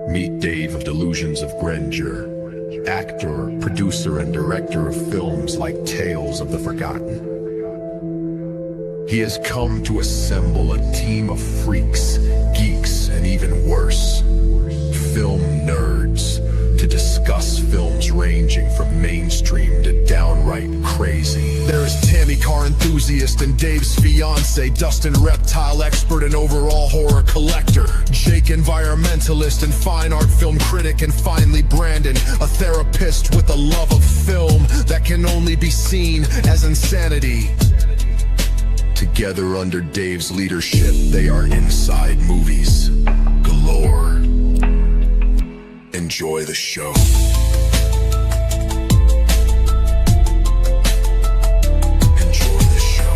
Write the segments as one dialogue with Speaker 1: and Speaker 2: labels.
Speaker 1: Meet Dave of Delusions of Grandeur, actor, producer, and director of films like Tales of the Forgotten. He has come to assemble a team of freaks, geeks, and even worse, film nerds, to discuss films ranging from mainstream to downright crazy. There is Tammy, car enthusiast, and Dave's fiance, Dustin, reptile expert and overall horror collector, Jake, environmentalist and fine art film critic, and finally Brandon, a therapist with a love of film that can only be seen as insanity. Together under Dave's leadership, they are Inside Movies Galore. Enjoy the show. Enjoy the show.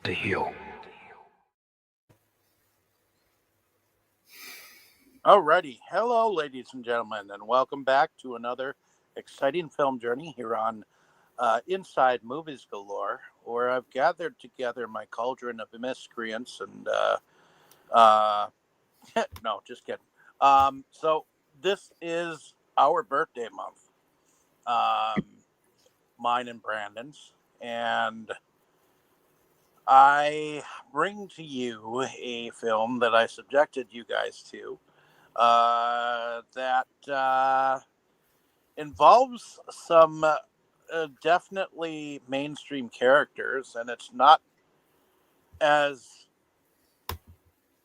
Speaker 1: To heal.
Speaker 2: Alrighty, hello ladies and gentlemen, and welcome back to another exciting film journey here on Inside Movies Galore, where I've gathered together my cauldron of miscreants and no, just kidding. So this is our birthday month, mine and Brandon's, and I bring to you a film that I subjected you guys to that involves some definitely mainstream characters, and it's not, as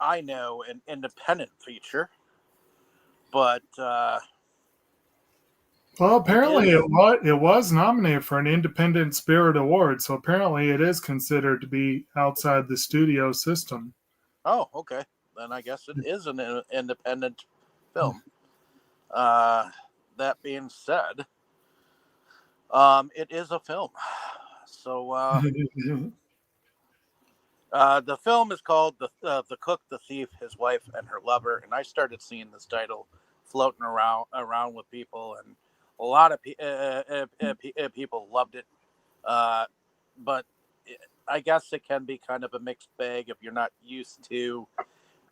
Speaker 2: I know, an independent feature, but
Speaker 3: well, apparently it was nominated for an Independent Spirit Award, so apparently it is considered to be outside the studio system.
Speaker 2: Oh, okay. Then I guess it is an independent film. That being said, it is a film. So the film is called The Cook, the Thief, His Wife, and Her Lover, and I started seeing this title floating around with people, and a lot of people loved it, but I guess it can be kind of a mixed bag if you're not used to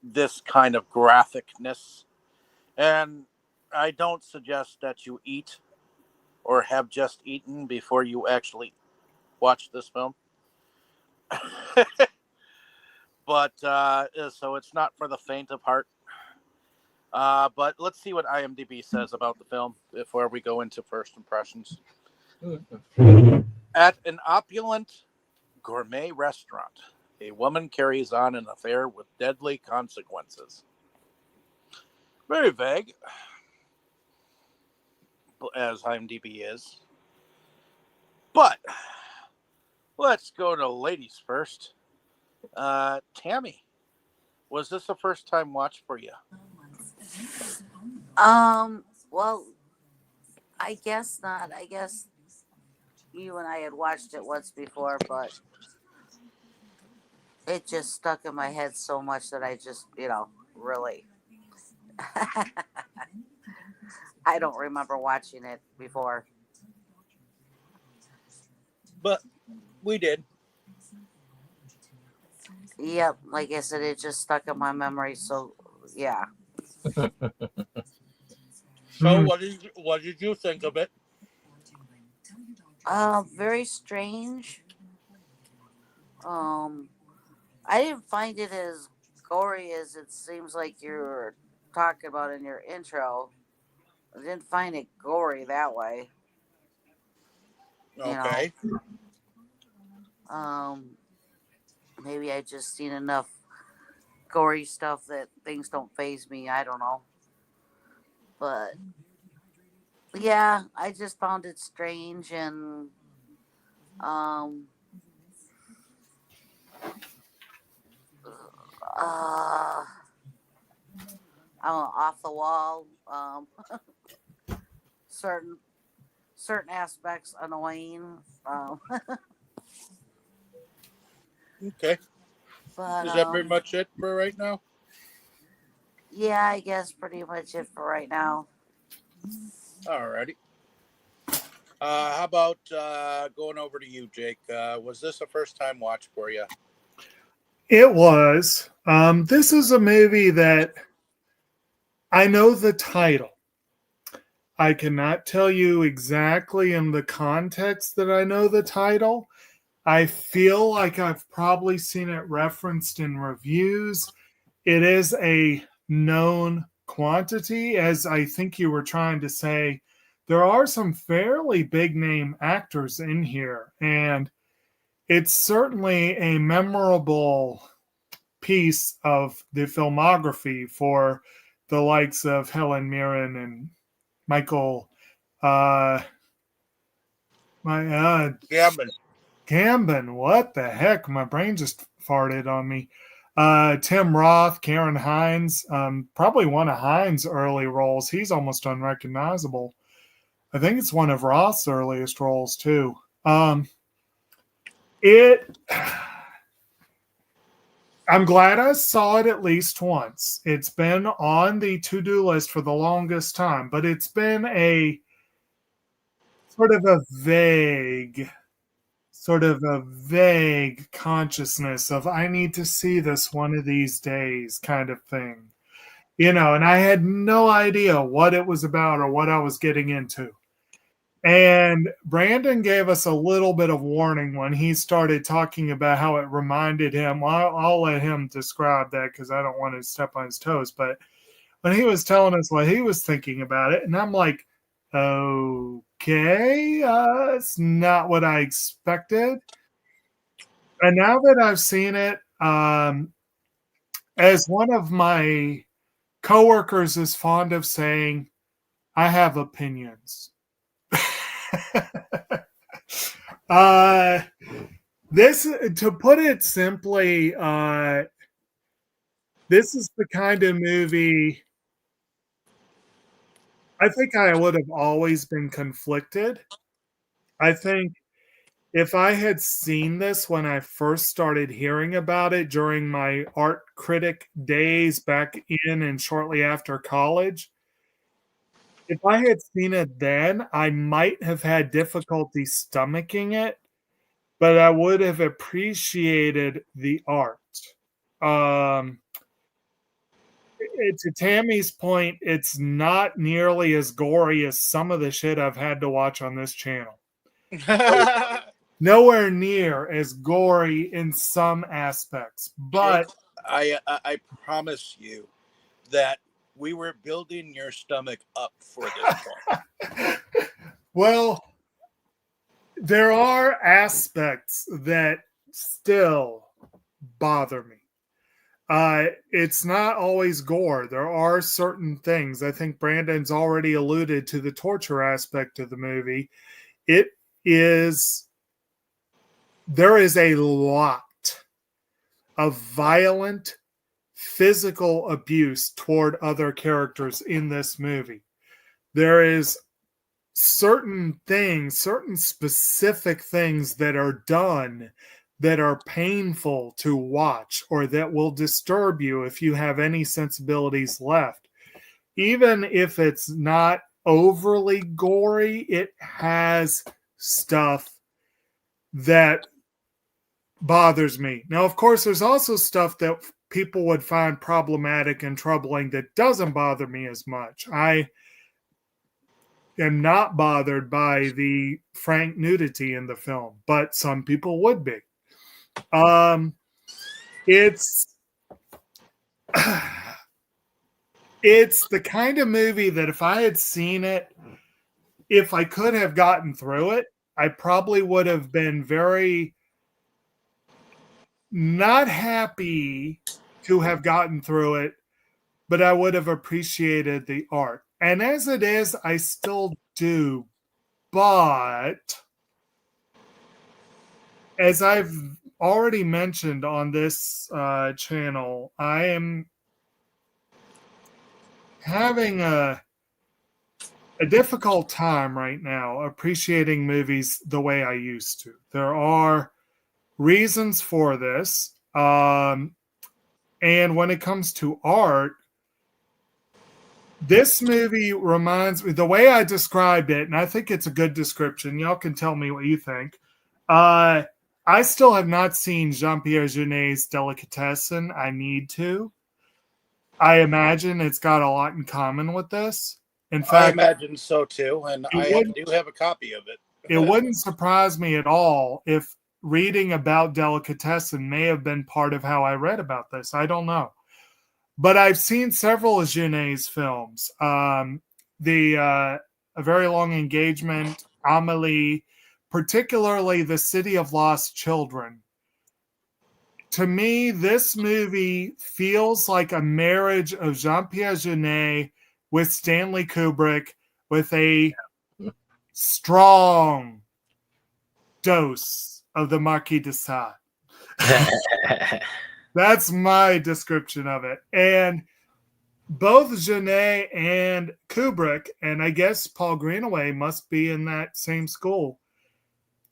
Speaker 2: this kind of graphicness. And I don't suggest that you eat or have just eaten before you actually watch this film. But so it's not for the faint of heart. But let's see what IMDb says about the film before we go into first impressions. At an opulent gourmet restaurant, a woman carries on an affair with deadly consequences. Very vague, as IMDb is. But let's go to ladies first. Tammy, was this a first time watch for you?
Speaker 4: Well, I guess not. I guess you and I had watched it once before, but it just stuck in my head so much that I just, really, I don't remember watching it before.
Speaker 2: But we did.
Speaker 4: Yep, like I said, it just stuck in my memory. So, yeah.
Speaker 2: So, what did you think of it?
Speaker 4: Very strange. I didn't find it as gory as it seems like you're talking about in your intro. I didn't find it gory that way.
Speaker 2: Okay.
Speaker 4: Maybe I just seen enough gory stuff that things don't faze me. I don't know. But yeah, I just found it strange and off the wall. certain aspects annoying.
Speaker 2: Okay.
Speaker 4: But
Speaker 2: Is that pretty much it for right now?
Speaker 4: yeah, I guess pretty much it for right now.
Speaker 2: Alrighty. How about going over to you, Jake? Was this a first time watch for you?
Speaker 3: It was. This is a movie that I know the title. I cannot tell you exactly in the context that I know the title. I feel like I've probably seen it referenced in reviews. It is a known quantity, as I think you were trying to say. There are some fairly big name actors in here, and it's certainly a memorable piece of the filmography for the likes of Helen Mirren and Michael
Speaker 2: Gambin.
Speaker 3: Gambin. What the heck? My brain just farted on me. Tim Roth, Karen Hines, probably one of Hines' early roles. He's almost unrecognizable. I think it's one of Roth's earliest roles too. It. I'm glad I saw it at least once. It's been on the to-do list for the longest time, but it's been a sort of a vague consciousness of I need to see this one of these days kind of thing. And I had no idea what it was about or what I was getting into. And Brandon gave us a little bit of warning when he started talking about how it reminded him. Well, I'll let him describe that because I don't want to step on his toes. But when he was telling us what he was thinking about it, and I'm like, okay, it's not what I expected. And now that I've seen it, as one of my coworkers is fond of saying, I have opinions. This, to put it simply, this is the kind of movie I think I would have always been conflicted. I think if I had seen this when I first started hearing about it during my art critic days back in and shortly after college, if I had seen it then, I might have had difficulty stomaching it, but I would have appreciated the art. To Tammy's point, it's not nearly as gory as some of the shit I've had to watch on this channel. Nowhere near as gory in some aspects, but
Speaker 2: I promise you that we were building your stomach up for this point.
Speaker 3: Well, there are aspects that still bother me. It's not always gore. There are certain things. I think Brandon's already alluded to the torture aspect of the movie. There is a lot of violent physical abuse toward other characters in this movie. There is certain specific things that are done that are painful to watch or that will disturb you if you have any sensibilities left. Even if it's not overly gory, it has stuff that bothers me. Now, of course, there's also stuff that people would find problematic and troubling that doesn't bother me as much. I am not bothered by the frank nudity in the film, but some people would be. It's the kind of movie that if I had seen it, if I could have gotten through it, I probably would have been very not happy to have gotten through it, but I would have appreciated the art. And as it is, I still do. But as I've already mentioned on this channel, I am having a difficult time right now appreciating movies the way I used to. There are reasons for this. And when it comes to art, this movie reminds me, the way I described it, and I think it's a good description. Y'all can tell me what you think. I still have not seen Jean-Pierre Jeunet's Delicatessen. I need to. I imagine it's got a lot in common with this. In
Speaker 2: I
Speaker 3: fact,
Speaker 2: imagine so too, and I do have a copy of it.
Speaker 3: it wouldn't surprise me at all if reading about Delicatessen may have been part of how I read about this. I don't know. But I've seen several of Junet's films. A Very Long Engagement, Amelie, particularly The City of Lost Children. To me, this movie feels like a marriage of Jean-Pierre Jeunet with Stanley Kubrick with a strong dose of the Marquis de Sade. That's my description of it. And both Jeunet and Kubrick, and I guess Paul Greenaway must be in that same school,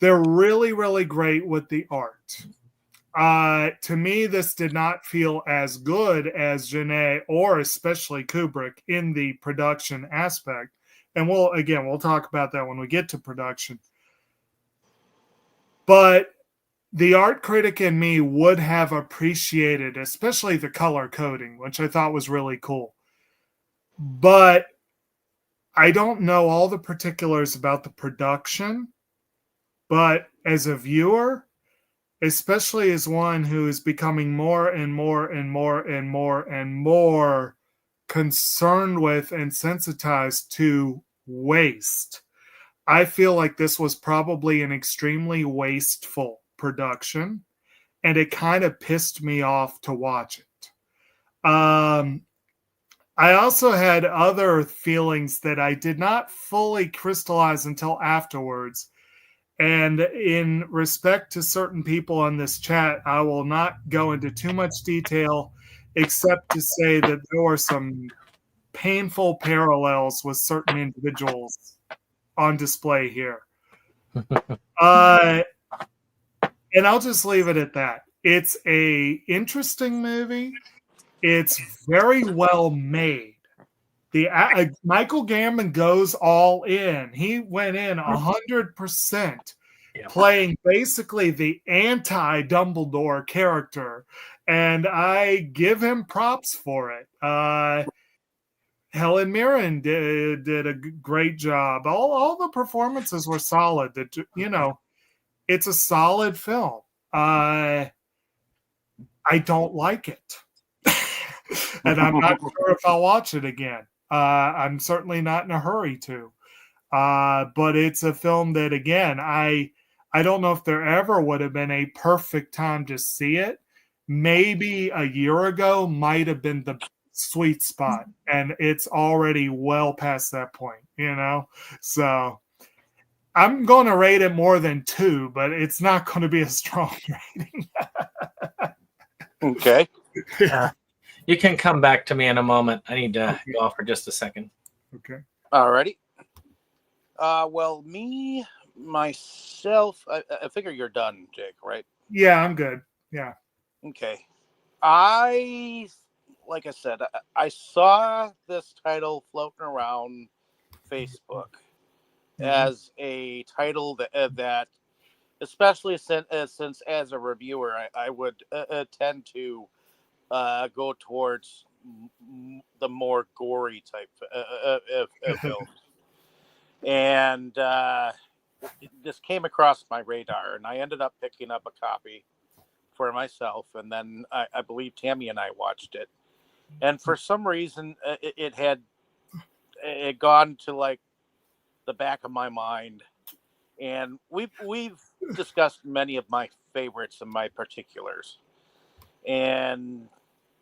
Speaker 3: they're really, really great with the art. To me, this did not feel as good as Jeunet or especially Kubrick in the production aspect. And we'll talk about that when we get to production. But the art critic in me would have appreciated, especially the color coding, which I thought was really cool. But I don't know all the particulars about the production. But as a viewer, especially as one who is becoming more and more and more and more and more concerned with and sensitized to waste, I feel like this was probably an extremely wasteful production, and it kind of pissed me off to watch it. I also had other feelings that I did not fully crystallize until afterwards. And in respect to certain people on this chat, I will not go into too much detail, except to say that there were some painful parallels with certain individuals on display here. And I'll just leave it at that. It's a interesting movie. It's very well made. Michael Gambon goes all in. He went in 100%, playing basically the anti-Dumbledore character, and I give him props for it. Helen Mirren did a great job. All the performances were solid. It's a solid film. I don't like it. And I'm not sure if I'll watch it again. I'm certainly not in a hurry to. But it's a film that, again, I don't know if there ever would have been a perfect time to see it. Maybe a year ago might have been the sweet spot, and it's already well past that point, So I'm going to rate it more than 2, but it's not going to be a strong rating.
Speaker 2: Okay.
Speaker 5: Yeah. You can come back to me in a moment. I need to go off for just a second.
Speaker 3: Okay.
Speaker 2: Alrighty. Well, myself, I figure you're done, Jake, right?
Speaker 3: Yeah, I'm good. Yeah.
Speaker 2: Okay. Like I said, I saw this title floating around Facebook as a title that especially since as a reviewer, I would tend to go towards the more gory type films. And this came across my radar, and I ended up picking up a copy for myself, and then I believe Tammy and I watched it. And for some reason, it had gone to like the back of my mind. And we've discussed many of my favorites and my particulars, and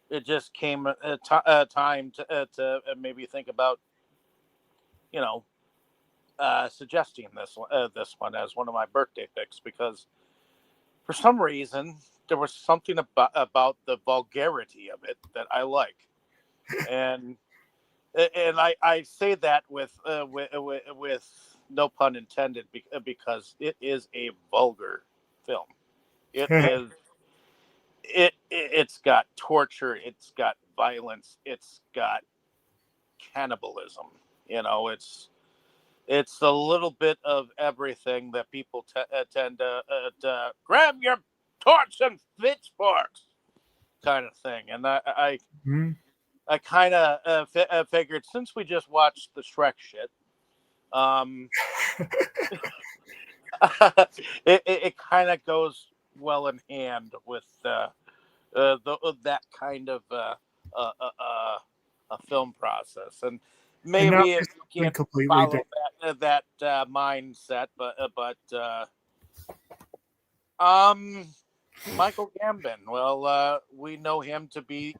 Speaker 2: it just came a time to maybe think about, suggesting this one as one of my birthday picks, because for some reason there was something about the vulgarity of it that I like, and and I say that with no pun intended, because it is a vulgar film. It is it's got torture, it's got violence, it's got cannibalism. It's a little bit of everything that people tend to grab your torch and pitchforks kind of thing. And I kind of figured, since we just watched the Shrek shit, it kind of goes well in hand with that kind of a film process, and
Speaker 3: And now
Speaker 2: maybe it
Speaker 3: it's
Speaker 2: can't
Speaker 3: completely
Speaker 2: follow
Speaker 3: different.
Speaker 2: that mindset, but Michael Gambon. Well, we know him to be,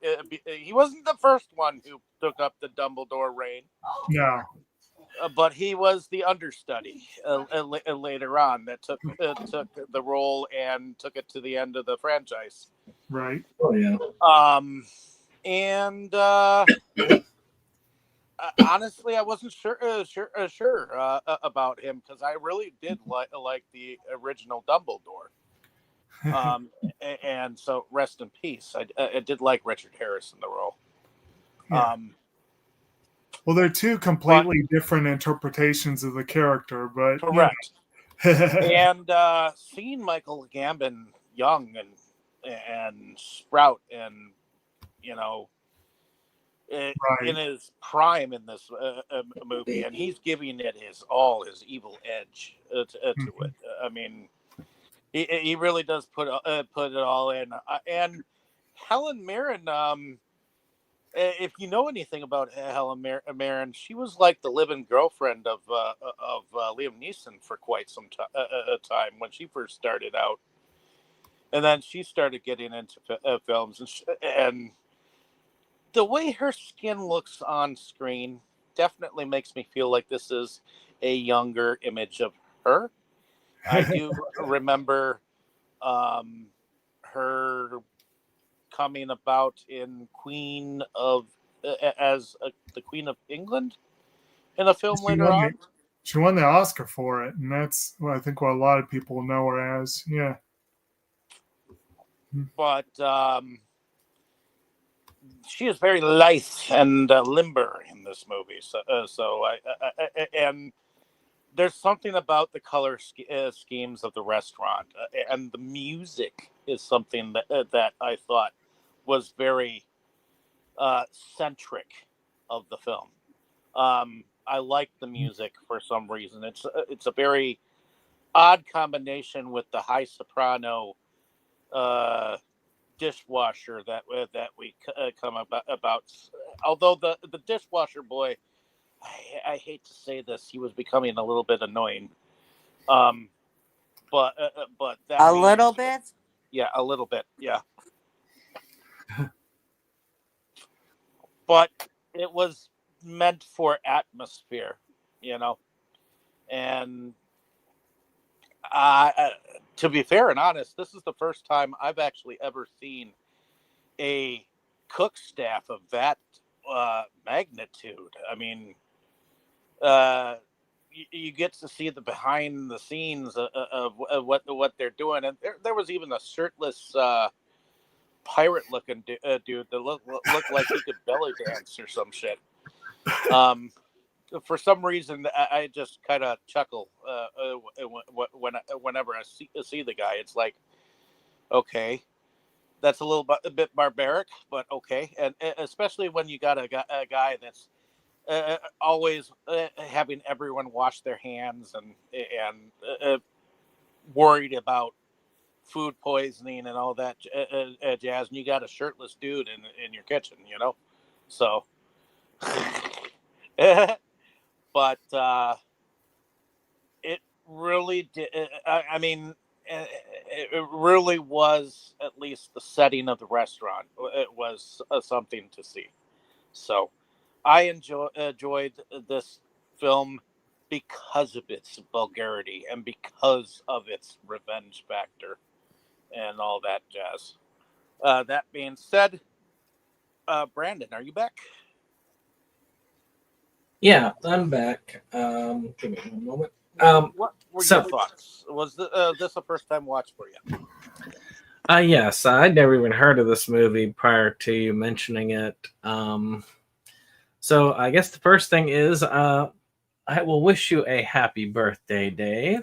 Speaker 2: he wasn't the first one who took up the Dumbledore reign.
Speaker 3: No.
Speaker 2: But he was the understudy later on that took the role and took it to the end of the franchise.
Speaker 3: Right.
Speaker 5: Oh yeah.
Speaker 2: And honestly, I wasn't sure about him, because I really did like the original Dumbledore. And so rest in peace. I did like Richard Harris in the role.
Speaker 3: Yeah. Well, they're two completely different interpretations of the character, but
Speaker 2: correct.
Speaker 3: Yeah.
Speaker 2: And seeing Michael Gambon young and sprout, and in his prime in this movie, and he's giving it his evil edge to it. I mean, he really does put it all in. And Helen Mirren, if you know anything about Helen Mirren, she was like the live-in girlfriend of Liam Neeson for quite some time when she first started out, and then she started getting into films, and the way her skin looks on screen definitely makes me feel like this is a younger image of her. I do remember her coming about in Queen of as the Queen of England in a film later on.
Speaker 3: She won the Oscar for it, and that's I think what a lot of people know her as. Yeah.
Speaker 2: But she is very lithe and limber in this movie. So I and there's something about the color schemes of the restaurant, and the music is something that I thought was very centric of the film. I like the music for some reason. It's a very odd combination with the high soprano dishwasher that we come about. Although the dishwasher boy, I hate to say this, he was becoming a little bit annoying. But that
Speaker 4: a little bit.
Speaker 2: Yeah, a little bit. Yeah. But it was meant for atmosphere, and to be fair and honest, this is the first time I've actually ever seen a cook staff of that magnitude. I mean, you get to see the behind the scenes of what they're doing, and there was even a shirtless pirate looking dude that looked like he could belly dance or some shit. For some reason, I just kind of chuckle whenever I see the guy. It's like, okay, that's a bit barbaric, but okay. And especially when you got a guy that's always having everyone wash their hands and worried about food poisoning and all that jazz, and you got a shirtless dude in your kitchen, so but it really did. I mean, it really was, at least the setting of the restaurant, it was something to see. So I enjoyed this film because of its vulgarity and because of its revenge factor and all that jazz. That being said, Brandon, are you back?
Speaker 5: Yeah, I'm back. Give me one moment.
Speaker 2: What were
Speaker 5: So-
Speaker 2: your thoughts? Was this a first time watch for you?
Speaker 5: Yes, I'd never even heard of this movie prior to you mentioning it. So I guess the first thing is, I will wish you a happy birthday, Dave.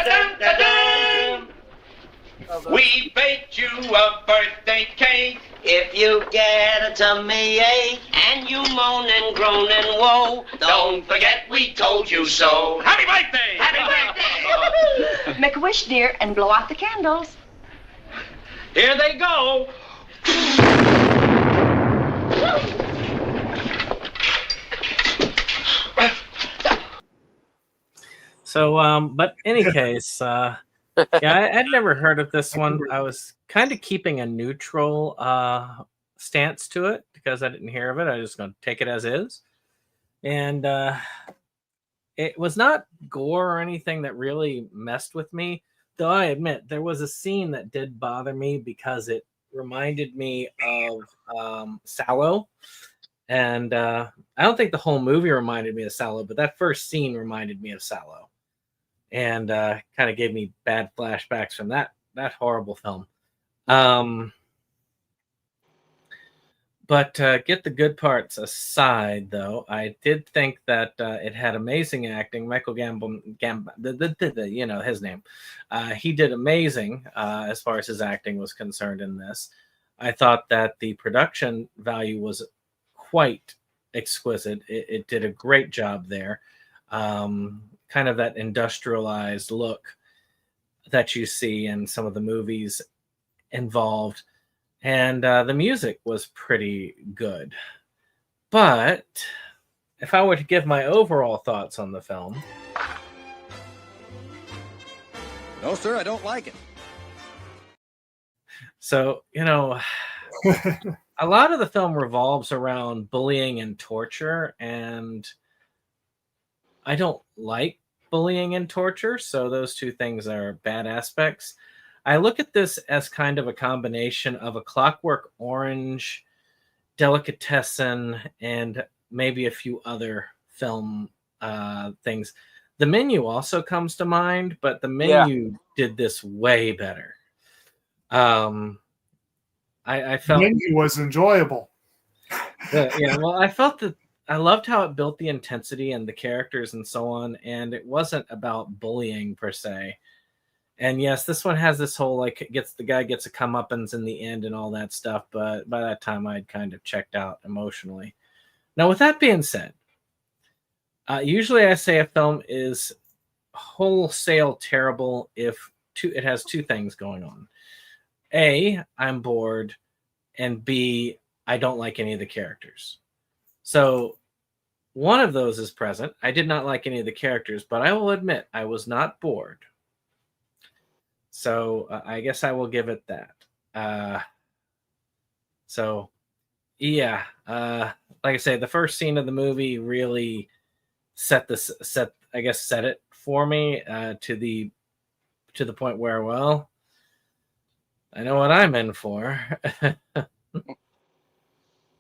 Speaker 6: We baked you a birthday cake. If you get a tummy ache and you moan and groan and woe, don't forget we told you so. Happy birthday! Happy birthday!
Speaker 7: Make a wish, dear, and blow out the candles.
Speaker 6: Here they go.
Speaker 5: So, but any case, yeah, I'd never heard of this one. I was kind of keeping a neutral stance to it because I didn't hear of it. I was just going to take it as is. And it was not gore or anything that really messed with me. Though I admit there was a scene that did bother me because it reminded me of Sallow. And I don't think the whole movie reminded me of Sallow, but that first scene reminded me of Sallow. And kind of gave me bad flashbacks from that horrible film. But get the good parts aside, though, I did think that it had amazing acting. Michael Gambon, you know his name. He did amazing as far as his acting was concerned in this. I thought that the production value was quite exquisite. It did a great job there. Kind of that industrialized look that you see in some of the movies involved. And the music was pretty good. But if I were to give my overall thoughts on the film...
Speaker 8: No, sir, I don't like it.
Speaker 5: So, you know, a lot of the film revolves around bullying and torture, and I don't like bullying and torture, so those two things are bad aspects. I look at this as kind of a combination of a Clockwork Orange, Delicatessen, and maybe a few other film things. The Menu also comes to mind, but the Menu did this way better. I felt
Speaker 3: The Menu was enjoyable.
Speaker 5: yeah, well, I felt that I loved how it built the intensity and the characters and so on, and it wasn't about bullying per se. And yes, this one has this whole like the guy gets a comeuppance in the end and all that stuff, but by that time I'd kind of checked out emotionally. Now, with that being said, usually I say a film is wholesale terrible if it has two things going on. A, I'm bored, and B, I don't like any of the characters. So one of those is present. I did not like any of the characters, but I will admit I was not bored. So I guess I will give it that. So yeah, like I say, the first scene of the movie really set it for me to the point where, well, I know what I'm in for.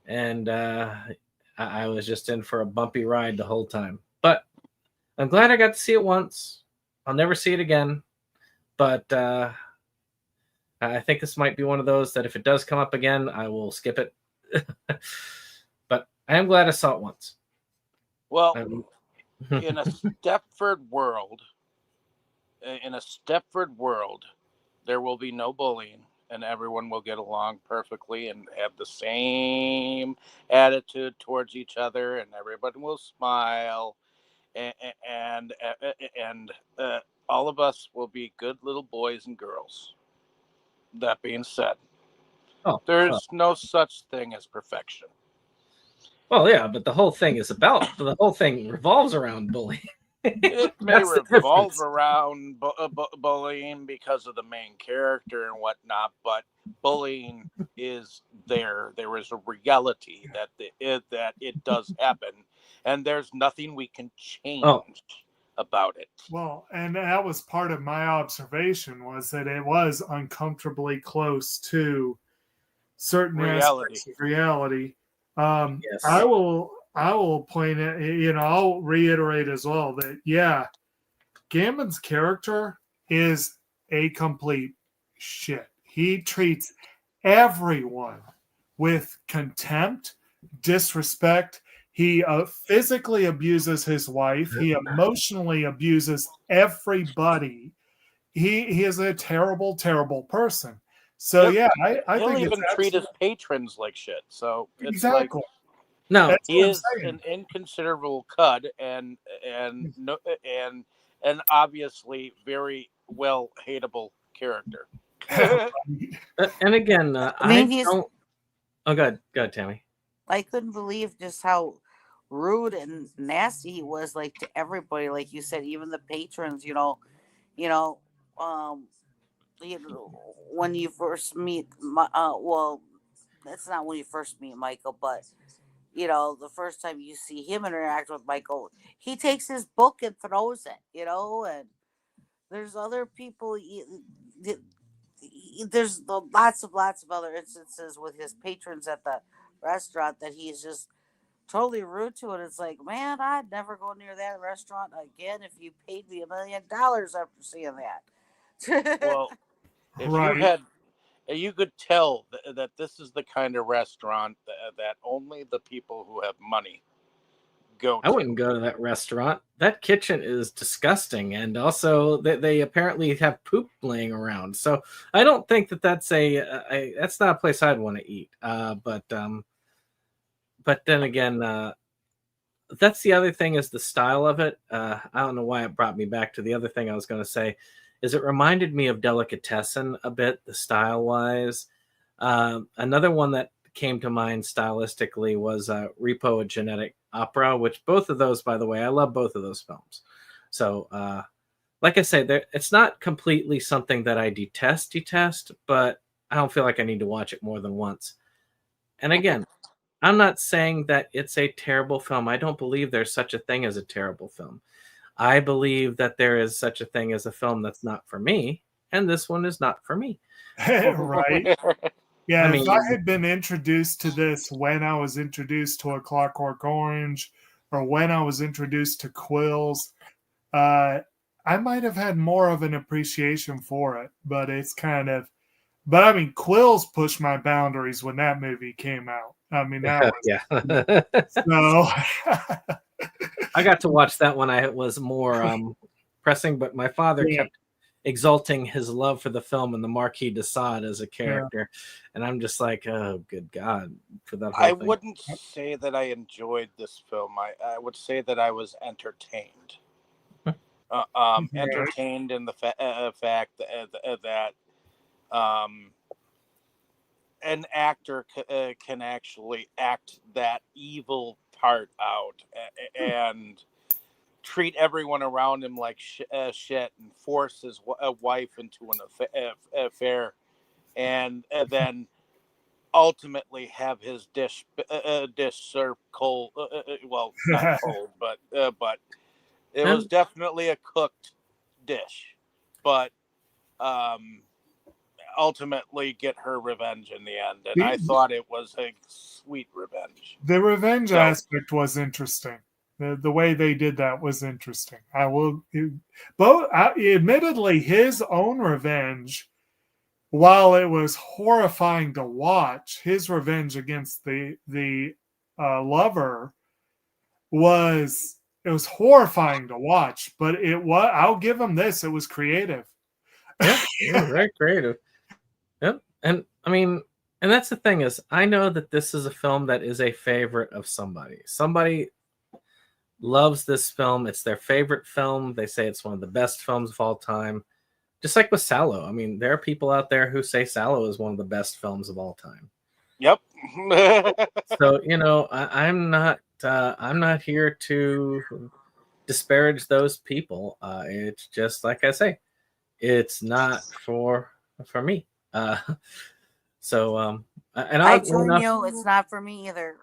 Speaker 5: And I was just in for a bumpy ride the whole time. But I'm glad I got to see it once. I'll never see it again. But I think this might be one of those that if it does come up again, I will skip it. But I am glad I saw it once.
Speaker 2: Well, in a Stepford world, there will be no bullying, and everyone will get along perfectly and have the same attitude towards each other, and everybody will smile, and all of us will be good little boys and girls. That being said, there's no such thing as perfection.
Speaker 5: Well, yeah, but the whole thing revolves around bullying.
Speaker 2: It may revolve around bullying because of the main character and whatnot, but bullying is there. There is a reality that it does happen, and there's nothing we can change about it.
Speaker 3: Well, and that was part of my observation, was that it was uncomfortably close to certain aspects of reality.
Speaker 5: Yes.
Speaker 3: I will I will point out, I'll reiterate as well that, yeah, Gambon's character is a complete shit. He treats everyone with contempt, disrespect. He physically abuses his wife. He emotionally abuses everybody. He is a terrible, terrible person. So
Speaker 2: Yep.
Speaker 3: yeah, I
Speaker 2: He'll
Speaker 3: think it's
Speaker 2: even treat his patrons like shit. So it's
Speaker 3: exactly.
Speaker 5: No,
Speaker 3: That's
Speaker 2: he
Speaker 3: what I'm
Speaker 2: is
Speaker 3: saying.
Speaker 2: an inconsiderable cud and no and obviously very well hateable character.
Speaker 5: and again,
Speaker 4: I mean, he's.
Speaker 5: don't. Oh, go ahead, Tammy.
Speaker 4: I couldn't believe just how rude and nasty he was, like to everybody. Like you said, even the patrons. You know, um, when you first meet, well, that's not when you first meet Michael, but the first time you see him interact with Michael, he takes his book and throws it, and there's other people. There's lots of other instances with his patrons at the restaurant that he's just totally rude to it. It's like, man, I'd never go near that restaurant again if you paid me $1 million after seeing that.
Speaker 2: Well, if
Speaker 3: Right.
Speaker 2: you could tell that this is the kind of restaurant that only the people who have money go to.
Speaker 5: I wouldn't go to that restaurant. That kitchen is disgusting, and also they apparently have poop laying around. So I don't think that's that's not a place I'd want to eat. But then again, that's the other thing is the style of it. I don't know why it brought me back to the other thing I was going to say. Is it reminded me of Delicatessen a bit, the style wise. Another one that came to mind stylistically was Repo, a Genetic Opera, which both of those, by the way, I love both of those films. So, like I say, it's not completely something that I detest, but I don't feel like I need to watch it more than once. And again, I'm not saying that it's a terrible film. I don't believe there's such a thing as a terrible film. I believe that there is such a thing as a film that's not for me, and this one is not for me.
Speaker 3: Right. Yeah,
Speaker 5: I mean,
Speaker 3: if I had been introduced to this when I was introduced to A Clockwork Orange or when I was introduced to Quills, I might have had more of an appreciation for it. But it's but I mean, Quills pushed my boundaries when that movie came out. I mean, that was,
Speaker 5: yeah.
Speaker 3: so.
Speaker 5: I got to watch that when I was more pressing, but my father kept exalting his love for the film and the Marquis de Sade as a character, and I'm just like, oh, good God, for that whole thing.
Speaker 2: Wouldn't say that I enjoyed this film. I would say that I was entertained. Entertained in the fact that an actor can actually act that evil part out and treat everyone around him like shit and force his wife into an affair and then ultimately have his dish served cold. Well, not cold, but it was definitely a cooked dish. But ultimately get her revenge in the end, and I thought it was a sweet revenge.
Speaker 3: The revenge aspect was interesting. The way they did that was interesting. Admittedly, his own revenge, while it was horrifying to watch, his revenge against the lover was horrifying to watch. But I'll give him this. It was creative.
Speaker 5: Yeah, very creative. Yep, and I mean, and that's the thing is, I know that this is a film that is a favorite of somebody. Somebody loves this film. It's their favorite film. They say it's one of the best films of all time. Just like with Sallow. I mean, there are people out there who say Sallow is one of the best films of all time.
Speaker 2: Yep.
Speaker 5: So, I'm not here to disparage those people. It's just like I say, it's not for me. And
Speaker 4: I join you. It's not for me either.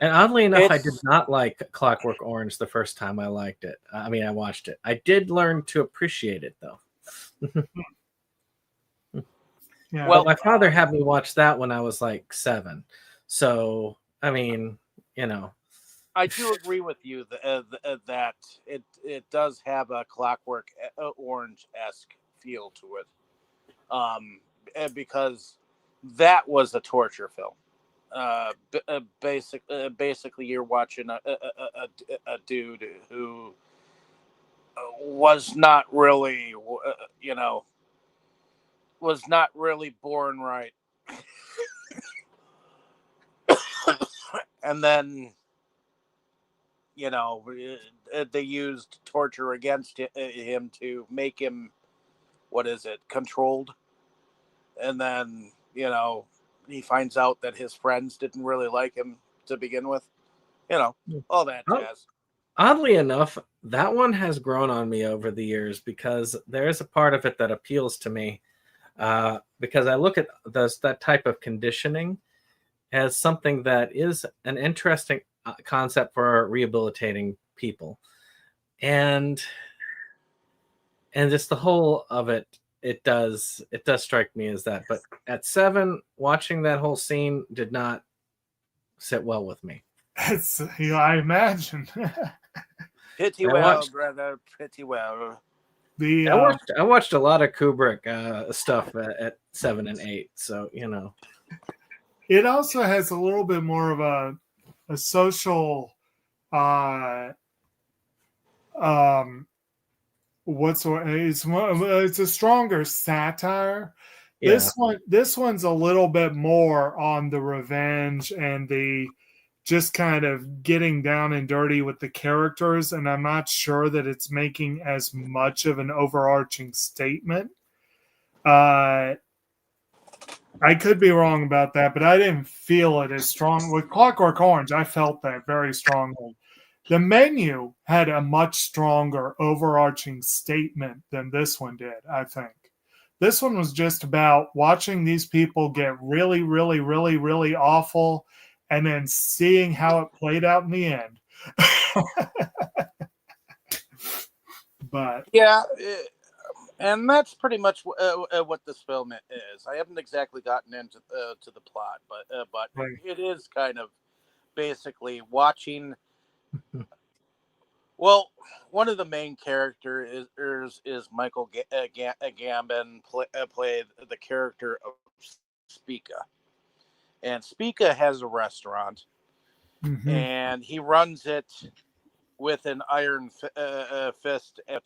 Speaker 5: And oddly enough, I did not like Clockwork Orange the first time I liked it. I mean, I watched it. I did learn to appreciate it, though.
Speaker 3: Yeah.
Speaker 5: Well, my father had me watch that when I was like 7. So, I mean,
Speaker 2: I do agree with you that it does have a Clockwork Orange esque feel to it, because that was a torture film. Basically, you're watching a dude who was not really, was not really born right, and then they used torture against him to make him, what is it, controlled, and then he finds out that his friends didn't really like him to begin with, all that jazz.
Speaker 5: Oddly enough, that one has grown on me over the years because there is a part of it that appeals to me, because I look at that type of conditioning as something that is an interesting concept for rehabilitating people, and just the whole of it. It does strike me as that. But at 7, watching that whole scene did not sit well with me.
Speaker 3: I imagine.
Speaker 2: Pretty well, brother. Pretty well.
Speaker 5: I watched a lot of Kubrick stuff at 7 and 8, so
Speaker 3: It also has a little bit more of a social, it's a stronger satire.
Speaker 5: Yeah.
Speaker 3: This one's a little bit more on the revenge and the just kind of getting down and dirty with the characters, and I'm not sure that it's making as much of an overarching statement. I could be wrong about that, but I didn't feel it as strong. With Clockwork Orange, I felt that very strongly. The Menu had a much stronger overarching statement than this one did, I think. This one was just about watching these people get really, really, really, really awful and then seeing how it played out in the end. But
Speaker 2: yeah, and that's pretty much what this film is. I haven't exactly gotten into to the plot, but
Speaker 3: right.
Speaker 2: It is kind of basically watching. Well, one of the main characters is Michael Gambon, played the character of Spica. And Spica has a restaurant, and he runs it with an iron fist and a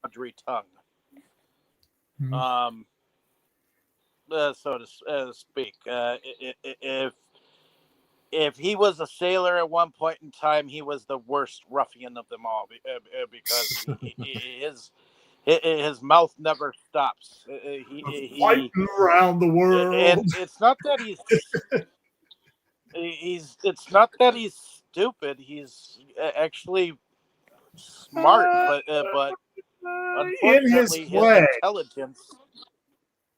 Speaker 2: tawdry tongue. So to speak. If he was a sailor at one point in time, he was the worst ruffian of them all, because his mouth never stops.
Speaker 3: Fighting around the world.
Speaker 2: And it's not that it's not that he's stupid. He's actually smart, but unfortunately, his intelligence.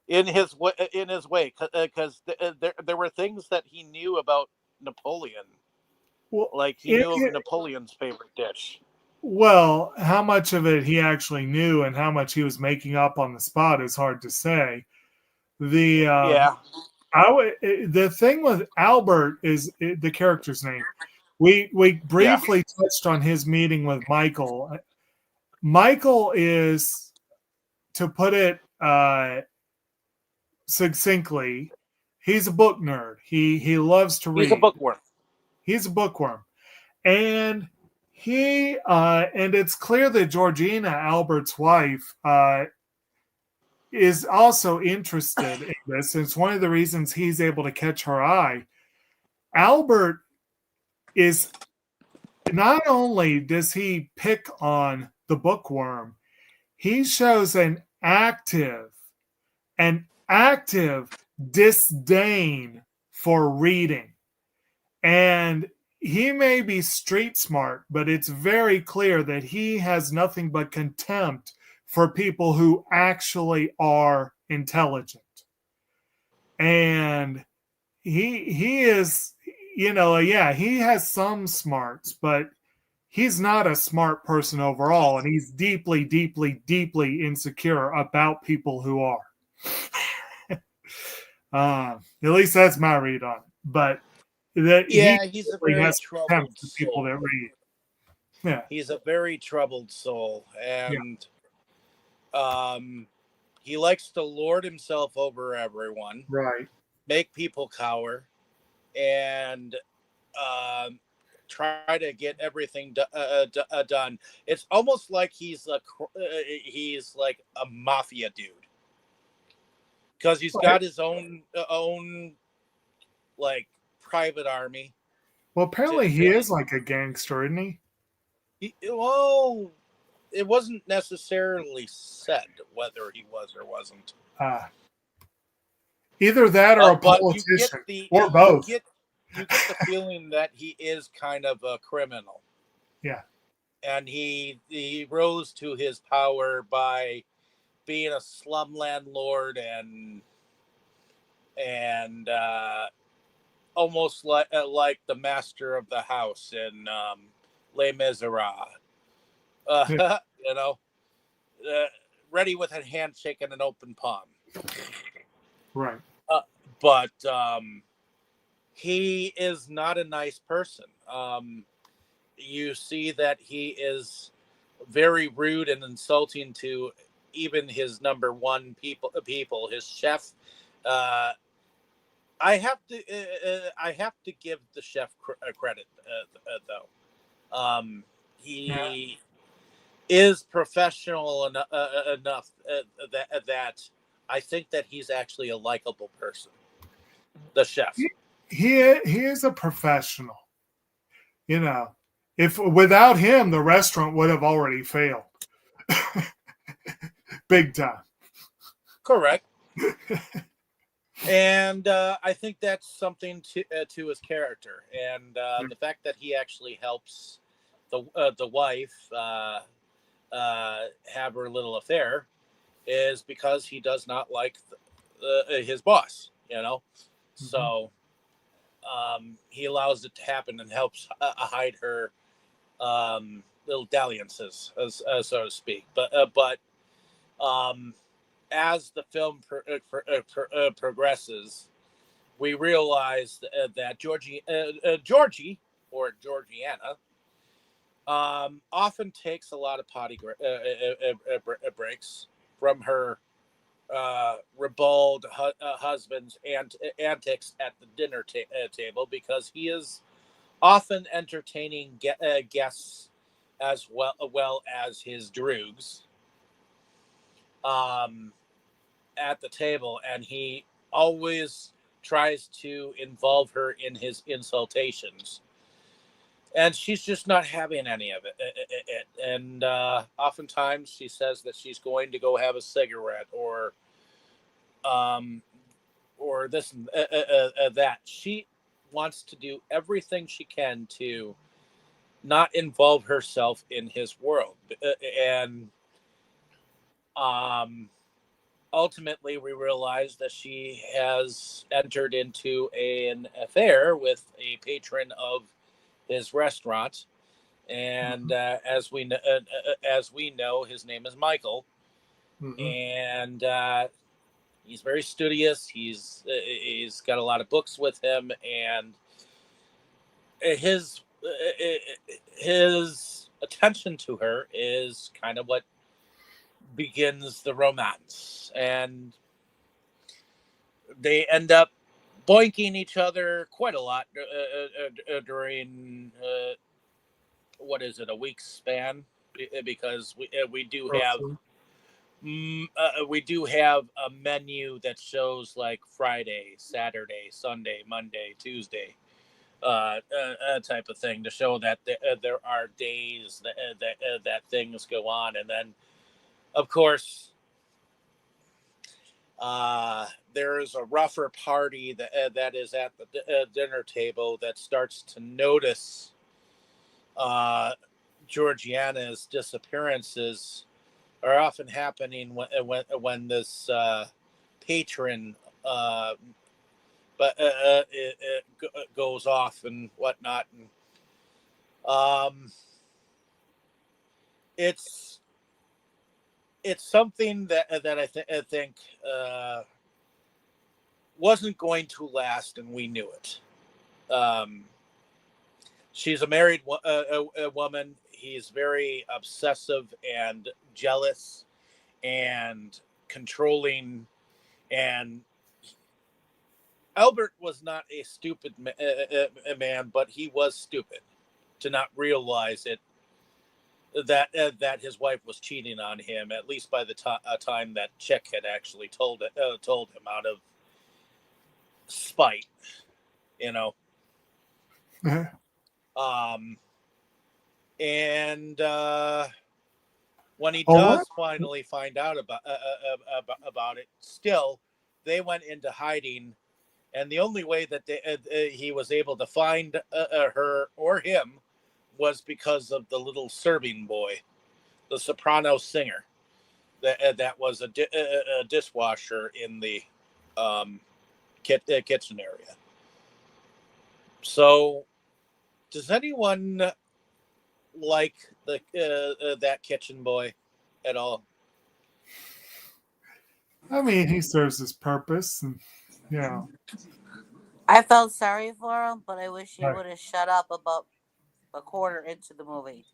Speaker 2: In his way, because there were things that he knew about Napoleon, like he knew of Napoleon's favorite dish.
Speaker 3: Well, how much of it he actually knew and how much he was making up on the spot is hard to say. The thing with Albert is the character's name. We briefly touched on his meeting with Michael. Michael is, to put it succinctly, he's a book nerd. He loves to read. He's a bookworm. And and it's clear that Georgina, Albert's wife, is also interested in this. It's one of the reasons he's able to catch her eye. Albert is, not only does he pick on the bookworm, he shows an active disdain for reading. And he may be street smart, but it's very clear that he has nothing but contempt for people who actually are intelligent. And he is, he has some smarts, but he's not a smart person overall. And he's deeply, deeply, deeply insecure about people who are. At least that's my read on it. But that
Speaker 2: Yeah, he's a
Speaker 3: really
Speaker 2: very
Speaker 3: has contempt
Speaker 2: troubled
Speaker 3: for people
Speaker 2: soul.
Speaker 3: that read. Yeah,
Speaker 2: He's a very troubled soul,
Speaker 3: yeah,
Speaker 2: and he likes to lord himself over everyone,
Speaker 3: right.
Speaker 2: make people cower, and um, try to get everything done. It's almost like he's like a mafia dude because he's
Speaker 3: Right.
Speaker 2: got his own like private army.
Speaker 3: Well, apparently he
Speaker 2: To
Speaker 3: is like a gangster, isn't he?
Speaker 2: well, it wasn't necessarily said whether he was or wasn't.
Speaker 3: Uh, either that or a
Speaker 2: But you get
Speaker 3: politician,
Speaker 2: the
Speaker 3: or both.
Speaker 2: you get the feeling that he is kind of a criminal,
Speaker 3: Yeah,
Speaker 2: and he rose to his power by being a slum landlord and almost like the master of the house in Les Miserables.
Speaker 3: yeah.
Speaker 2: You know, uh, ready with a handshake and an open palm.
Speaker 3: Right.
Speaker 2: But he is not a nice person. You see that he is very rude and insulting to even his number one people, his chef. Uh, I have to give the chef credit though.
Speaker 3: Yeah.
Speaker 2: He is professional enough that I think that he's actually a likable person. The chef.
Speaker 3: He is a professional. You know, if without him, the restaurant would have already failed, big time.
Speaker 2: Correct. And I think that's something to his character, and the fact that he actually helps the wife have her little affair is because he does not like his boss. You know, so he allows it to happen and helps hide her little dalliances, so to speak. But as the film progresses, we realize that Georgie or Georgiana often takes a lot of potty breaks from her ribald husband's antics at the dinner table because he is often entertaining guests as well as his droogs at the table, and he always tries to involve her in his insultations, and she's just not having any of it. And oftentimes she says that she's going to go have a cigarette or this and that. She wants to do everything she can to not involve herself in his world, and ultimately we realize that she has entered into an affair with a patron of his restaurant, and as we know, his name is Michael, and he's very studious. He's got a lot of books with him, and his attention to her is kind of what begins the romance, and they end up boinking each other quite a lot during what is it, a week's span, because we do have a menu that shows like Friday, Saturday, Sunday, Monday, Tuesday, type of thing to show that there are days that things go on, and then of course there is a rougher party that is at the dinner table that starts to notice Georgiana's disappearances are often happening when this patron it goes off and whatnot, and it's something that I think wasn't going to last, and we knew it. She's a married a woman. He's very obsessive and jealous and controlling. And Albert was not a stupid man, but he was stupid to not realize it that his wife was cheating on him. At least by the time that chick had actually told him out of spite, you know. And when he does finally find out about it, still they went into hiding, and the only way that he was able to find her or him was because of the little serving boy, the soprano singer that was a dishwasher in the kitchen area. So, does anyone like the that kitchen boy at all?
Speaker 3: I mean, he serves his purpose, and yeah.
Speaker 4: I felt sorry for him, but I wish he would have shut up about a quarter into the movie.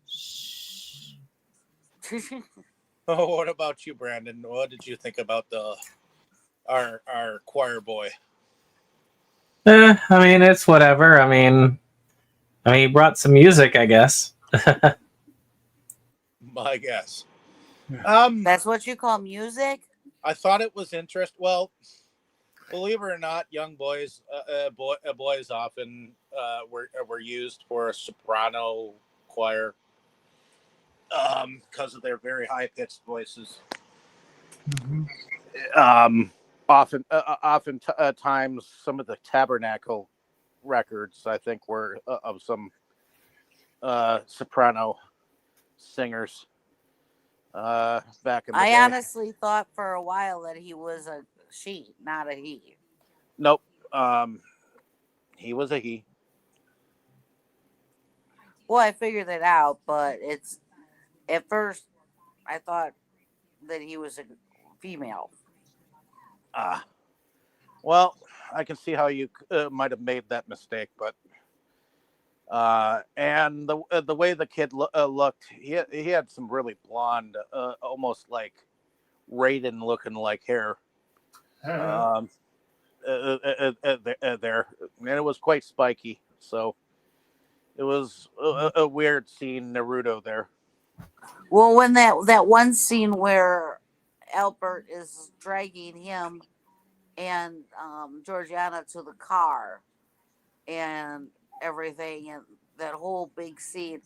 Speaker 2: Oh, what about you, Brandon? What did you think about our choir boy?
Speaker 5: I mean, it's whatever. I mean, he brought some music, I guess.
Speaker 2: I guess.
Speaker 4: That's what you call music?
Speaker 2: I thought it was interesting. Well, believe it or not, young boys boys often were used for a soprano choir because of their very high pitched voices.
Speaker 3: Mm-hmm.
Speaker 2: Times some of the Tabernacle records, I think, were of some soprano singers back in the day.
Speaker 4: I honestly thought for a while that he was a she, not a he.
Speaker 2: Nope. He was a he.
Speaker 4: Well, I figured it out, but it's at first I thought that he was a female.
Speaker 2: Well, I can see how you might have made that mistake, but and the way the kid looked, he had some really blonde, almost like Raiden looking like hair. There, and it was quite spiky, so it was a weird seeing Naruto there.
Speaker 4: Well, when that one scene where Albert is dragging him and Georgiana to the car and everything, and that whole big scene,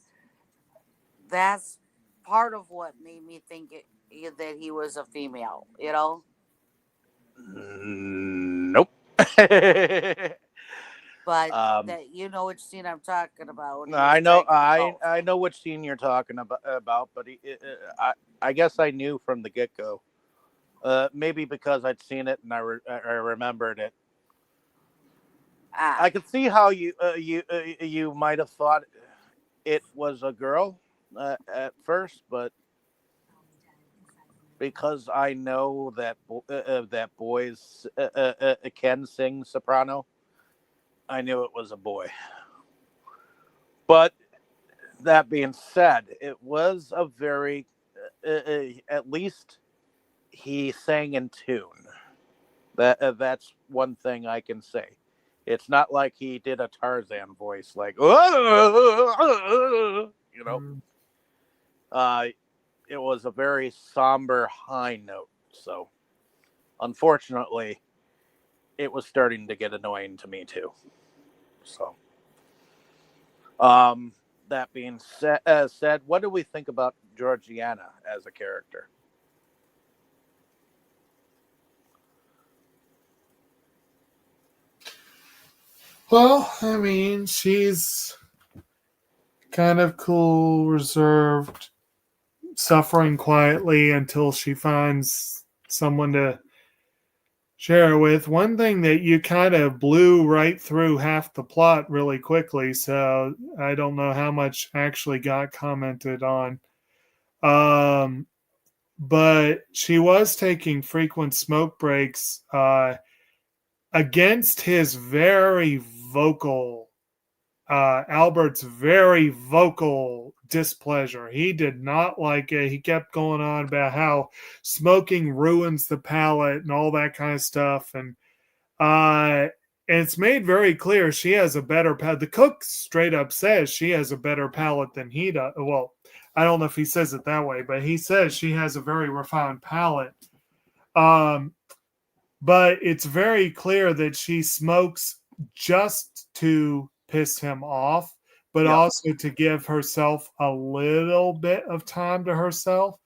Speaker 4: that's part of what made me think that he was a female, you know?
Speaker 2: Nope.
Speaker 4: But that, you know which scene I'm talking about.
Speaker 2: I know which scene you're talking about, but I guess I knew from the get-go. Maybe because I'd seen it and I remembered it. I could see how you might have thought it was a girl at first, but because I know that that boys can sing soprano, I knew it was a boy. But that being said, it was a very at least he sang in tune. That's one thing I can say. It's not like he did a Tarzan voice, like you know. It was a very somber high note. So, unfortunately, it was starting to get annoying to me too. So, that being said, what do we think about Georgiana as a character?
Speaker 3: Well, I mean, she's kind of cool, reserved, suffering quietly until she finds someone to share with. One thing that you kind of blew right through half the plot really quickly, so I don't know how much actually got commented on. But she was taking frequent smoke breaks against his very vocal Albert's very vocal displeasure. He did not like it. He kept going on about how smoking ruins the palate and all that kind of stuff. And it's made very clear she has a better palate. The cook straight up says she has a better palate than he does. Well, I don't know if he says it that way, but he says she has a very refined palate. But it's very clear that she smokes just to piss him off, but also to give herself a little bit of time to herself.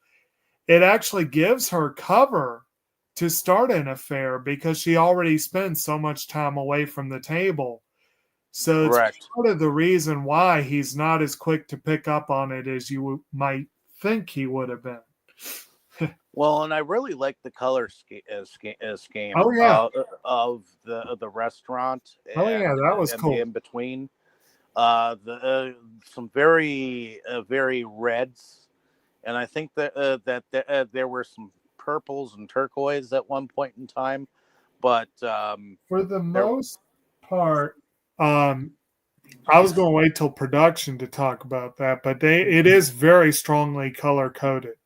Speaker 3: It actually gives her cover to start an affair because she already spends so much time away from the table. So it's part of the reason why he's not as quick to pick up on it as you might think he would have been.
Speaker 2: Well, and I really like the color scheme of the restaurant. And,
Speaker 3: that was cool.
Speaker 2: The in between, some very very reds, and I think that there were some purples and turquoise at one point in time, but
Speaker 3: for the most part, I was going to wait till production to talk about that, but it is very strongly color coded.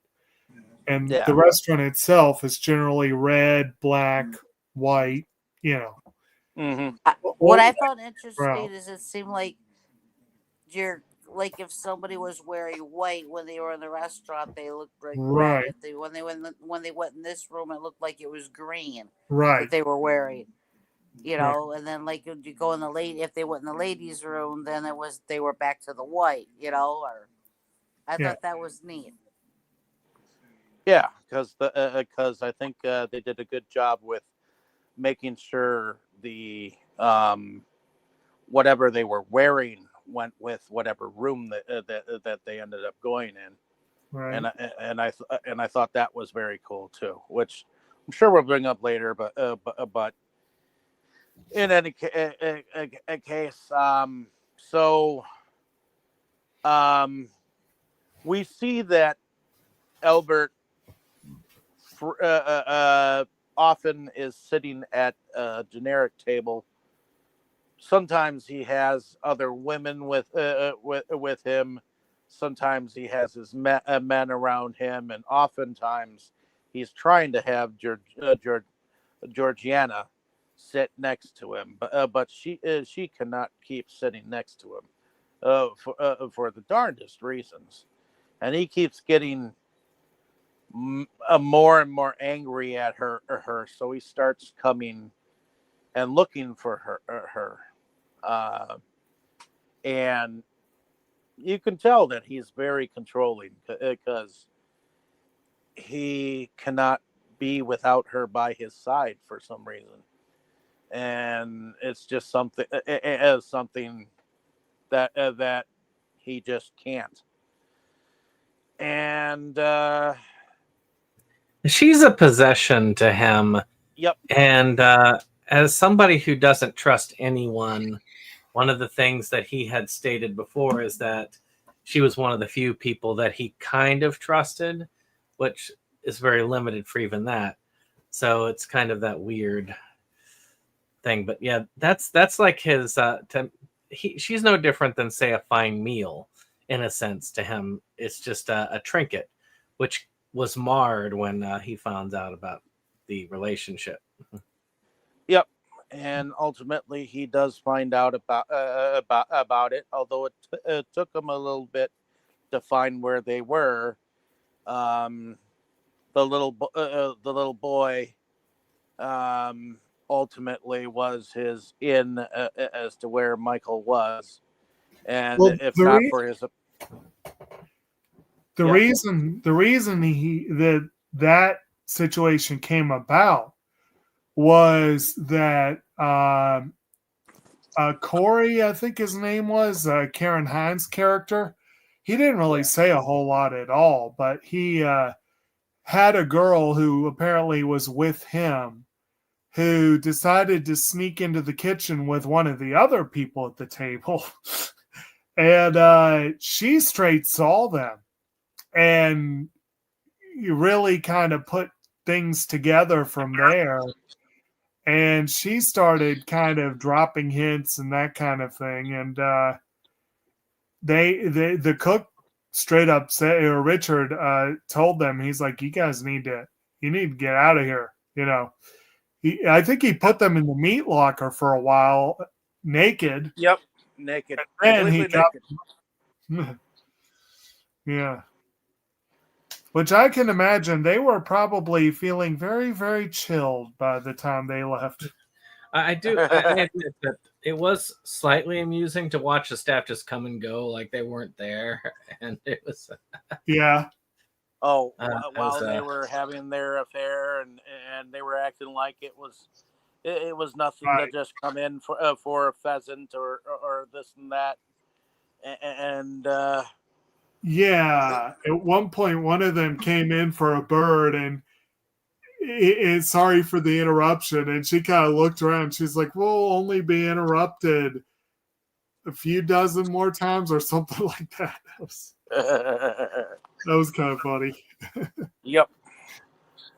Speaker 3: And the restaurant itself is generally red, black, white,
Speaker 4: What I found interesting is it seemed like if somebody was wearing white when they were in the restaurant, they looked like red. When they went in this room, it looked like it was green. That they were wearing. And then like you go in if they went in the ladies' room, then they were back to the white. Or I thought that was neat.
Speaker 2: Yeah, because I think they did a good job with making sure the whatever they were wearing went with whatever room that they ended up going in, and I thought that was very cool too, which I'm sure we'll bring up later. But in any case, we see that Albert often is sitting at a generic table. Sometimes he has other women with him. Sometimes he has his men around him, and oftentimes he's trying to have Georgiana sit next to him, but she cannot keep sitting next to him for the darndest reasons, and he keeps getting more and more angry at her. So he starts coming and looking for her. And you can tell that he's very controlling because he cannot be without her by his side for some reason. And it's just something that he just can't. And
Speaker 5: she's a possession to him.
Speaker 2: Yep.
Speaker 5: And as somebody who doesn't trust anyone, one of the things that he had stated before is that she was one of the few people that he kind of trusted, which is very limited for even that. So it's kind of that weird thing. But yeah, that's like his. She's no different than, say, a fine meal in a sense to him. It's just a trinket, which was marred when he found out about the relationship.
Speaker 2: Yep, and ultimately he does find out about it. Although it took him a little bit to find where they were. The little boy ultimately was his in as to where Michael was, and if not for his.
Speaker 3: The reason that situation came about was that Corey, I think his name was, Karen Hines' character, he didn't really say a whole lot at all, but he had a girl who apparently was with him who decided to sneak into the kitchen with one of the other people at the table. And she straight saw them. And you really kind of put things together from there. And she started kind of dropping hints and that kind of thing. And the cook straight up said, or Richard told them, he's like, you guys need to get out of here. I think he put them in the meat locker for a while, naked.
Speaker 2: Yep, naked.
Speaker 3: And he
Speaker 2: Completely
Speaker 3: got,
Speaker 2: naked.
Speaker 3: yeah. Which I can imagine they were probably feeling very, very chilled by the time they left.
Speaker 5: I admit that it was slightly amusing to watch the staff just come and go like they weren't there, and it was.
Speaker 3: Yeah.
Speaker 2: Oh, while they were having their affair and they were acting like it was nothing
Speaker 3: Right.
Speaker 2: to just come in for a pheasant or this and that, and
Speaker 3: yeah, at one point one of them came in for a bird, and sorry for the interruption, and she kind of looked around. She's like, we'll only be interrupted a few dozen more times or something like that. That was kind of funny.
Speaker 2: Yep.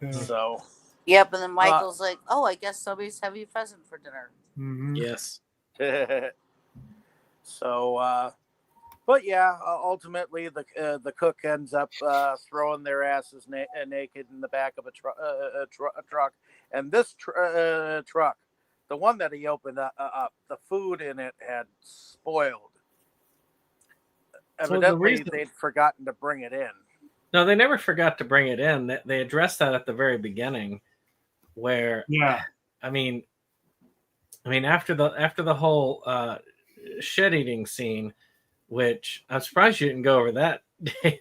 Speaker 3: Yeah.
Speaker 2: So.
Speaker 4: Yep, and then Michael's like, "Oh, I guess somebody's having pheasant for dinner."
Speaker 3: Mm-hmm.
Speaker 5: Yes.
Speaker 2: So, but yeah, ultimately the cook ends up throwing their asses naked in the back of a truck, and this truck, the one that he opened up, the food in it had spoiled. Evidently, they'd forgotten to bring it in.
Speaker 5: No, they never forgot to bring it in. They addressed that at the very beginning, where I mean, after the whole shit eating scene, which I'm surprised you didn't go over that, Dave.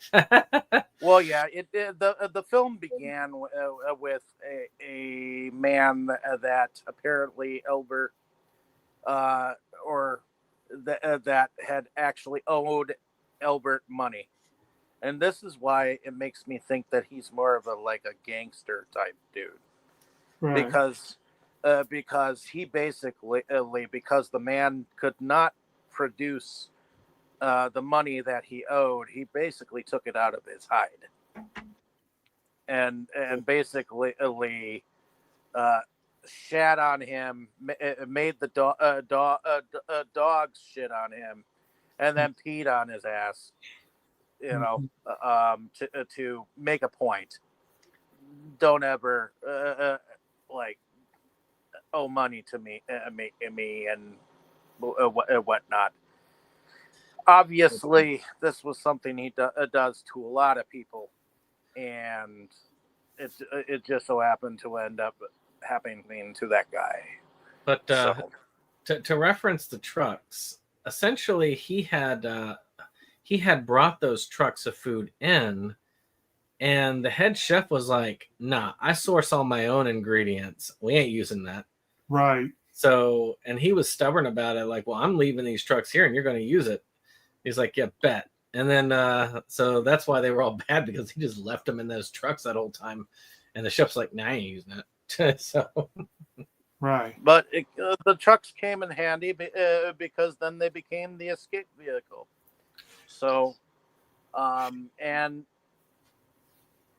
Speaker 2: Well, yeah, the film began with a man that apparently Elbert that had actually owed Elbert money. And this is why it makes me think that he's more of a gangster type dude.
Speaker 3: Right.
Speaker 2: Because he basically, because the man could not produce the money that he owed, he basically took it out of his hide. And basically shat on him, made the dogs shit on him, and then peed on his ass. To make a point. Don't ever owe money to me and whatnot. Obviously, this was something he does to a lot of people, and it just so happened to end up happening to that guy.
Speaker 5: But to reference the trucks, essentially he had brought those trucks of food in, and the head chef was like, nah, I source all my own ingredients. We ain't using that.
Speaker 3: Right.
Speaker 5: So, and he was stubborn about it. Like, well, I'm leaving these trucks here and you're going to use it. He's like, yeah, bet. And then, so that's why they were all bad, because he just left them in those trucks that whole time. And the chef's like, nah, I ain't using it. So.
Speaker 3: Right.
Speaker 2: But the trucks came in handy because then they became the escape vehicle. So, and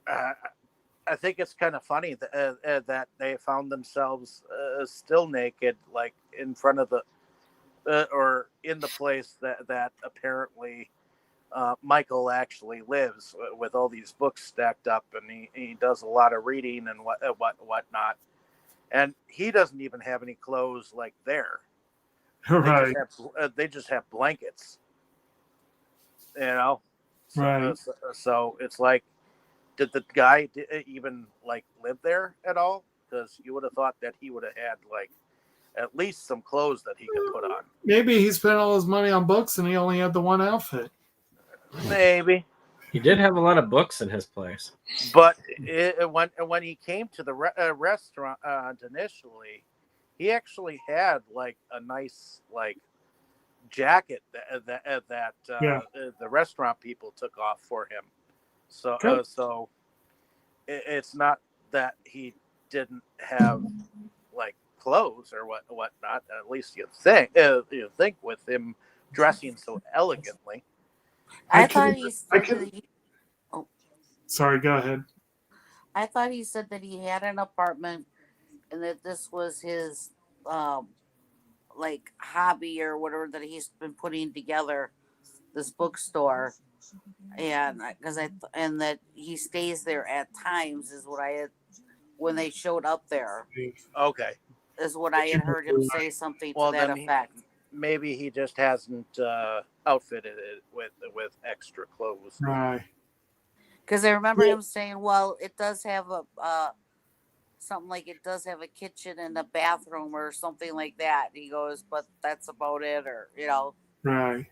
Speaker 2: I think it's kind of funny that they found themselves still naked, like in front of or in the place that apparently Michael actually lives, with all these books stacked up, and he does a lot of reading and whatnot. And he doesn't even have any clothes there.
Speaker 3: Right.
Speaker 2: They just have blankets. So,
Speaker 3: right.
Speaker 2: So it's like, did the guy even live there at all? Because you would have thought that he would have had at least some clothes that he could put on.
Speaker 3: Maybe he spent all his money on books and he only had the one outfit.
Speaker 2: Maybe.
Speaker 5: He did have a lot of books in his place.
Speaker 2: But when he came to the restaurant initially, he actually had a nice jacket that the restaurant people took off for him. So so it's not that he didn't have clothes or whatnot. At least you think with him dressing so elegantly.
Speaker 4: I thought he said
Speaker 3: Sorry, go ahead.
Speaker 4: I thought he said that he had an apartment and that this was his hobby or whatever that he's been putting together, this bookstore, and and that he stays there at times is what I had when they showed up there
Speaker 2: Okay.
Speaker 4: is what I had heard him say something to
Speaker 2: Well,
Speaker 4: that
Speaker 2: then
Speaker 4: effect.
Speaker 2: maybe he just hasn't outfitted it with extra clothes.
Speaker 3: Right.
Speaker 4: Because I remember him saying, "Well, it does have a something like it does have a kitchen and a bathroom or something like that." He goes, "But that's about it," or
Speaker 3: Right.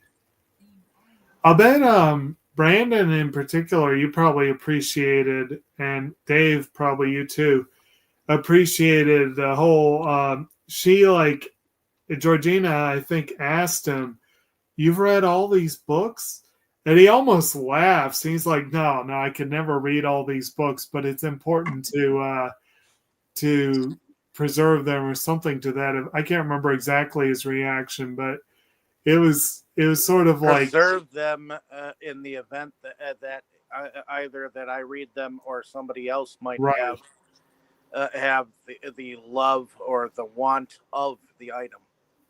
Speaker 3: I'll bet Brandon in particular, you probably appreciated, and Dave, probably you too, appreciated the whole she like Georgina, I think, asked him, "You've read all these books?" And he almost laughs. He's like, no, I could never read all these books, but it's important to preserve them or something to that. I can't remember exactly his reaction, but it was sort of like
Speaker 2: preserve them in the event that either that I read them or somebody else might
Speaker 3: right.
Speaker 2: have the love or the want of the item.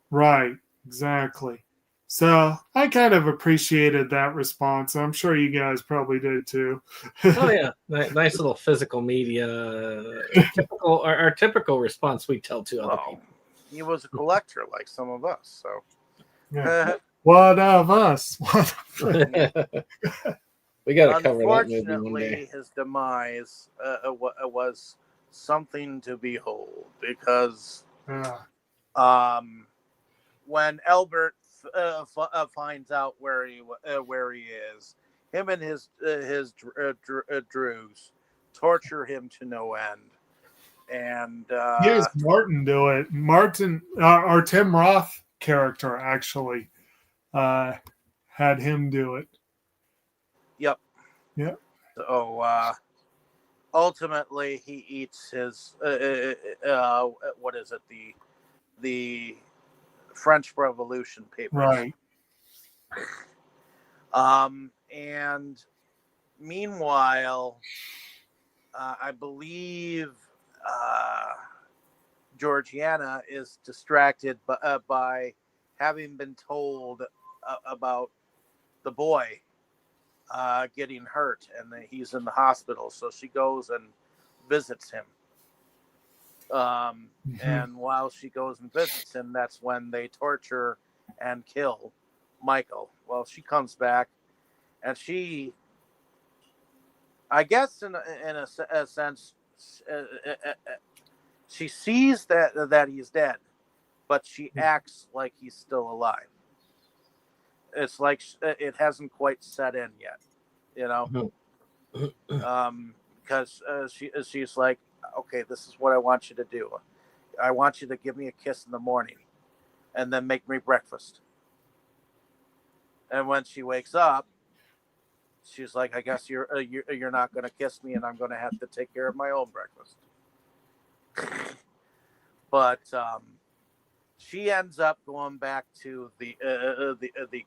Speaker 3: Right, exactly. So I kind of appreciated that response. I'm sure you guys probably did too.
Speaker 5: Oh yeah, nice little physical media. Typical, our typical response we tell to other people.
Speaker 2: He was a collector like some of us, so.
Speaker 3: Yeah. What of us?
Speaker 5: We got to cover that movie one day.
Speaker 2: Unfortunately, his demise was something to behold because when Albert finds out where he is, him and his Drews torture him to no end, and
Speaker 3: here's Martin do it. Martin, our Tim Roth character, actually had him do it.
Speaker 2: Yep.
Speaker 3: Yep.
Speaker 2: So ultimately, he eats his what is it, the French Revolution papers.
Speaker 3: Right.
Speaker 2: And meanwhile, I believe Georgiana is distracted by having been told about the boy getting hurt and that he's in the hospital. So she goes and visits him. And while she goes and visits him, that's when they torture and kill Michael. Well, she comes back, and she, I guess, in a sense, she sees that he's dead, but she acts like he's still alive. It's like it hasn't quite set in yet, because she's like, okay, this is what I want you to do. I want you to give me a kiss in the morning and then make me breakfast. And when she wakes up, she's like, I guess you're not going to kiss me and I'm going to have to take care of my own breakfast. But she ends up going back to the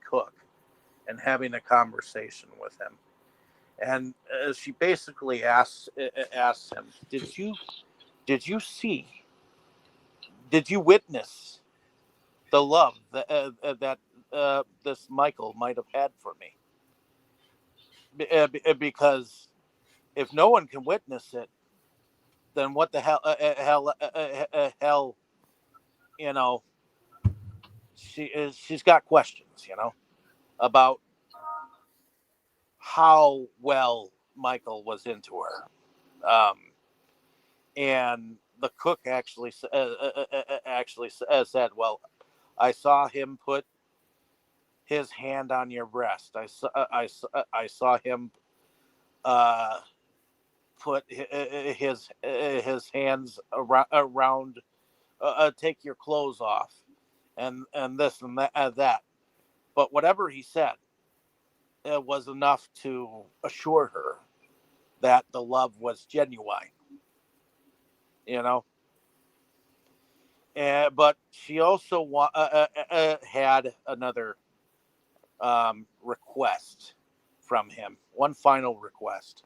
Speaker 2: cook and having a conversation with him. And she basically asks him, did you witness the love that this Michael might have had for me? Because if no one can witness it, then what the hell, she's got questions, about how well Michael was into her. And the cook actually said, well, I saw him put his hand on your breast. I saw him put his hands around take your clothes off and this and that. But whatever he said, it was enough to assure her that the love was genuine, but she also had another request from him, one final request,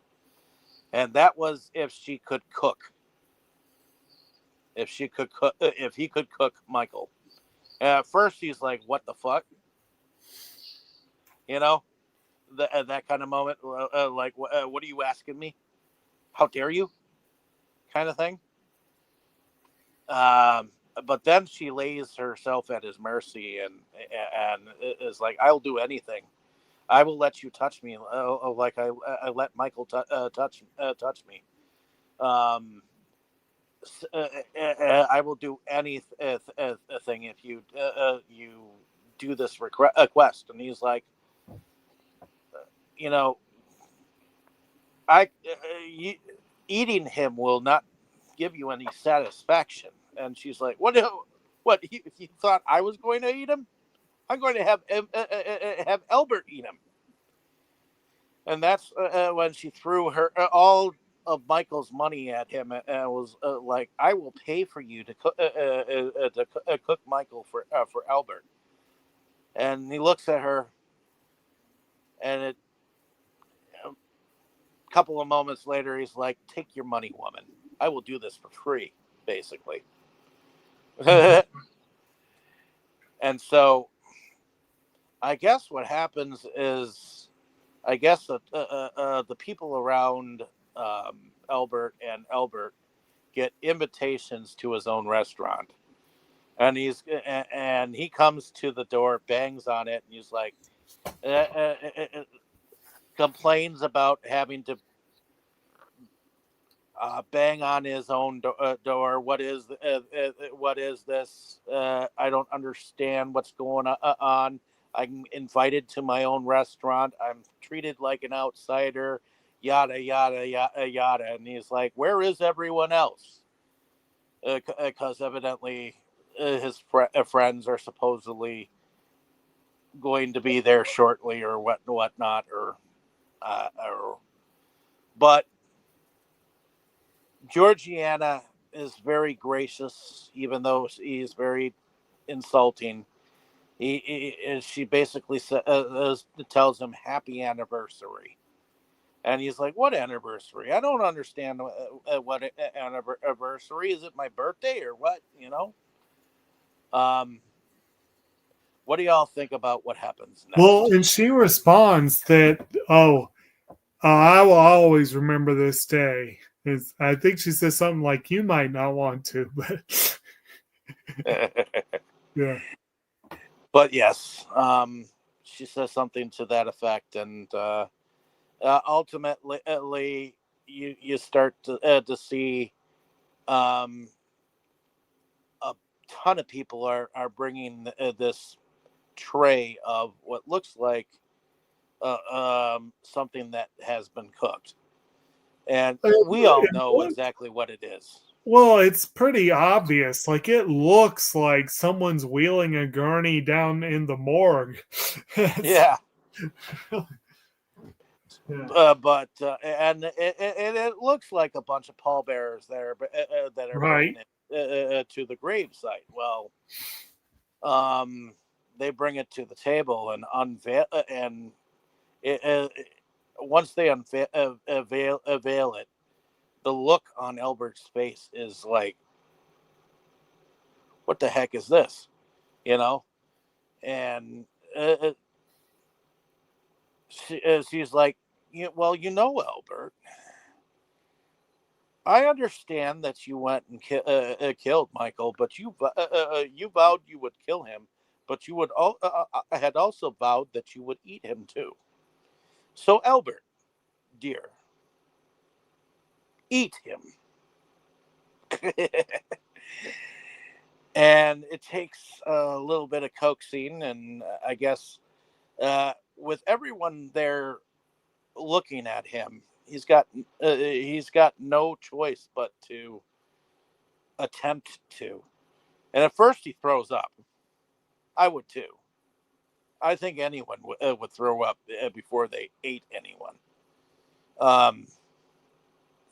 Speaker 2: and that was if he could cook Michael. At first he's like, what the fuck? You know, that kind of moment, like, what are you asking me? How dare you? Kind of thing. Um, but then she lays herself at his mercy and is like, "I'll do anything. I will let you touch me, like I let Michael touch me. Um, I will do anything if you do this request." And he's like, you know, I eating him will not give you any satisfaction. And she's like, what? You thought I was going to eat him? I'm going to have Albert eat him. And that's when she threw her all of Michael's money at him and was like, "I will pay for you to cook Michael for Albert." And he looks at her, and a couple of moments later, he's like, "Take your money, woman. I will do this for free," basically. And so, I guess what happens is, I guess the people around Albert get invitations to his own restaurant, and he comes to the door, bangs on it, and he's like, complains about having to bang on his own door. What is this? I don't understand what's going on. I'm invited to my own restaurant. I'm treated like an outsider. Yada yada yada yada. And he's like, "Where is everyone else?" Because evidently his friends are supposedly going to be there shortly, or whatnot, but Georgiana is very gracious, even though he is very insulting. She basically tells him happy anniversary. And he's like, "What anniversary? I don't understand what anniversary. Is it my birthday or what? You know?" What do y'all think about what happens next?
Speaker 3: Well, and she responds that, I will always remember this day. I think she says something like, "You might not want to," but yeah.
Speaker 2: But yes, she says something to that effect, and ultimately, you start to see a ton of people are bringing this tray of what looks like something that has been cooked, and we all know exactly what it is.
Speaker 3: Well, it's pretty obvious. Like, it looks like someone's wheeling a gurney down in the morgue.
Speaker 2: Yeah.
Speaker 3: Yeah.
Speaker 2: But and it looks like a bunch of pallbearers there, that are
Speaker 3: Right.
Speaker 2: bringing it to the gravesite. Well, they bring it to the table and unveil, and once they unveil it, the look on Albert's face is like, "What the heck is this?" You know, and she's like, "Well, Albert, I understand that you went and killed Michael, but you vowed you would kill him, but you would had also vowed that you would eat him too. So, Albert, dear, eat him." And it takes a little bit of coaxing, and I guess with everyone there looking at him, he's got no choice but to attempt to. And at first he throws up. I would too. I think anyone would throw up before they ate anyone.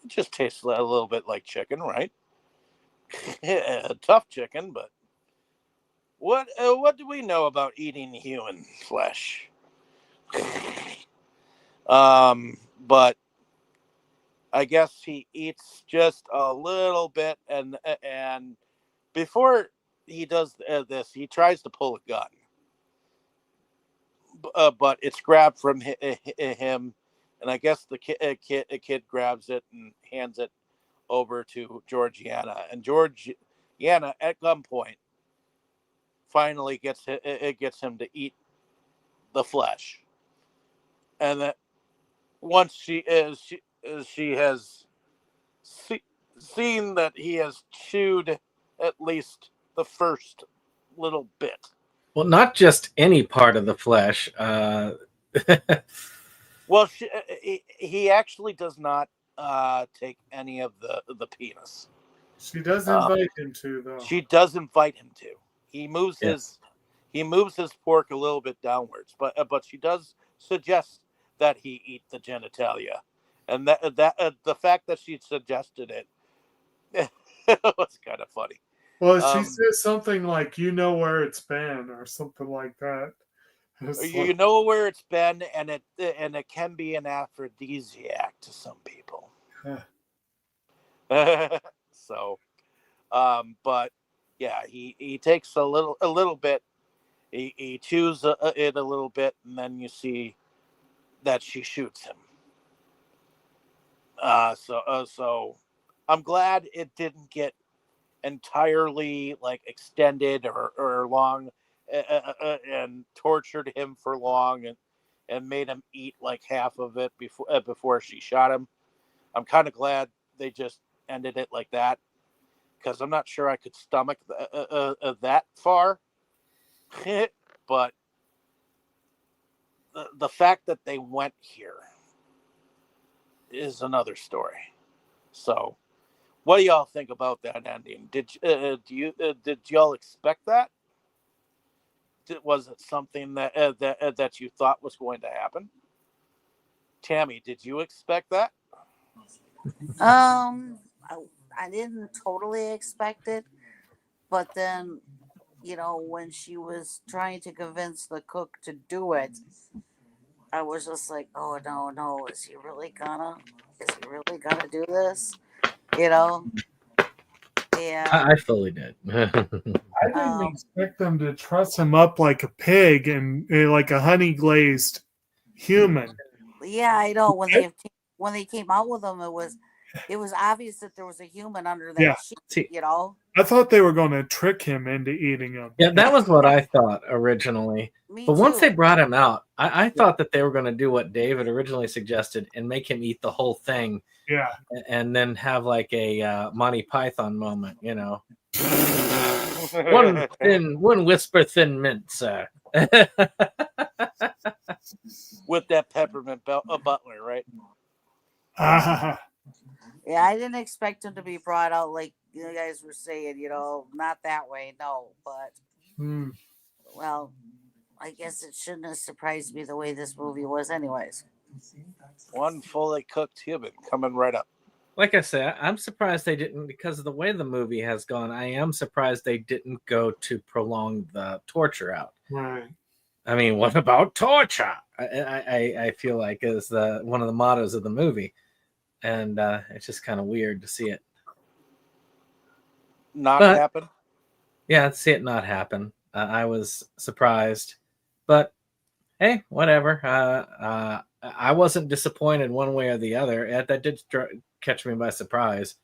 Speaker 2: It just tastes a little bit like chicken, right? Tough chicken, but what do we know about eating human flesh? But I guess he eats just a little bit, and before he does this, he tries to pull a gun. but it's grabbed from him, and I guess the kid grabs it and hands it over to Georgiana, and Georgiana at gunpoint finally gets him to eat the flesh, and that once she has seen that he has chewed at least the first little bit.
Speaker 5: Well, not just any part of the flesh.
Speaker 2: Well, he actually does not take any of the penis.
Speaker 3: She does invite him to, though.
Speaker 2: She does invite him to. He moves his fork a little bit downwards, but she does suggest that he eat the genitalia, and that the fact that she suggested it was kind of funny.
Speaker 3: Well, she says something like, "You know where it's been," or something like that.
Speaker 2: You know where it's been, and it can be an aphrodisiac to some people. So, but yeah, he takes a little bit. He chews it a little bit, and then you see that she shoots him. So I'm glad it didn't get entirely like extended or long, and tortured him for long, and made him eat like half of it before she shot him. I'm kind of glad they just ended it like that, because I'm not sure I could stomach that far. But the fact that they went here is another story. So, what do y'all think about that ending? Did y'all expect that? Was it something that you thought was going to happen? Tammy, did you expect that?
Speaker 4: I didn't totally expect it, but then, when she was trying to convince the cook to do it, I was just like, oh no, is he really gonna do this? Yeah.
Speaker 5: I fully did.
Speaker 3: I didn't expect them to truss him up like a pig and like a honey glazed human.
Speaker 4: Yeah, I know. When they came out with him, it was obvious that there was a human under that sheet.
Speaker 3: I thought they were going to trick him into eating him.
Speaker 5: Yeah, that was what I thought originally. But once they brought him out, I thought that they were going to do what David originally suggested and make him eat the whole thing.
Speaker 3: Yeah.
Speaker 5: And then have like a Monty Python moment, one whisper thin mint, sir.
Speaker 2: With that peppermint butler, right?
Speaker 4: Yeah, I didn't expect him to be brought out like you guys were saying, not that way, no. But, well, I guess it shouldn't have surprised me the way this movie was anyways.
Speaker 2: One fully cooked human coming right up.
Speaker 5: Like I said, I'm surprised they didn't, because of the way the movie has gone, I am surprised they didn't go to prolong the torture out.
Speaker 3: Right.
Speaker 5: I mean, what about torture? I feel like is one of the mottos of the movie. And it's just kind of weird to see it
Speaker 2: happen.
Speaker 5: Yeah, see it not happen. I was surprised, but hey, whatever. I wasn't disappointed one way or the other. That did catch me by surprise.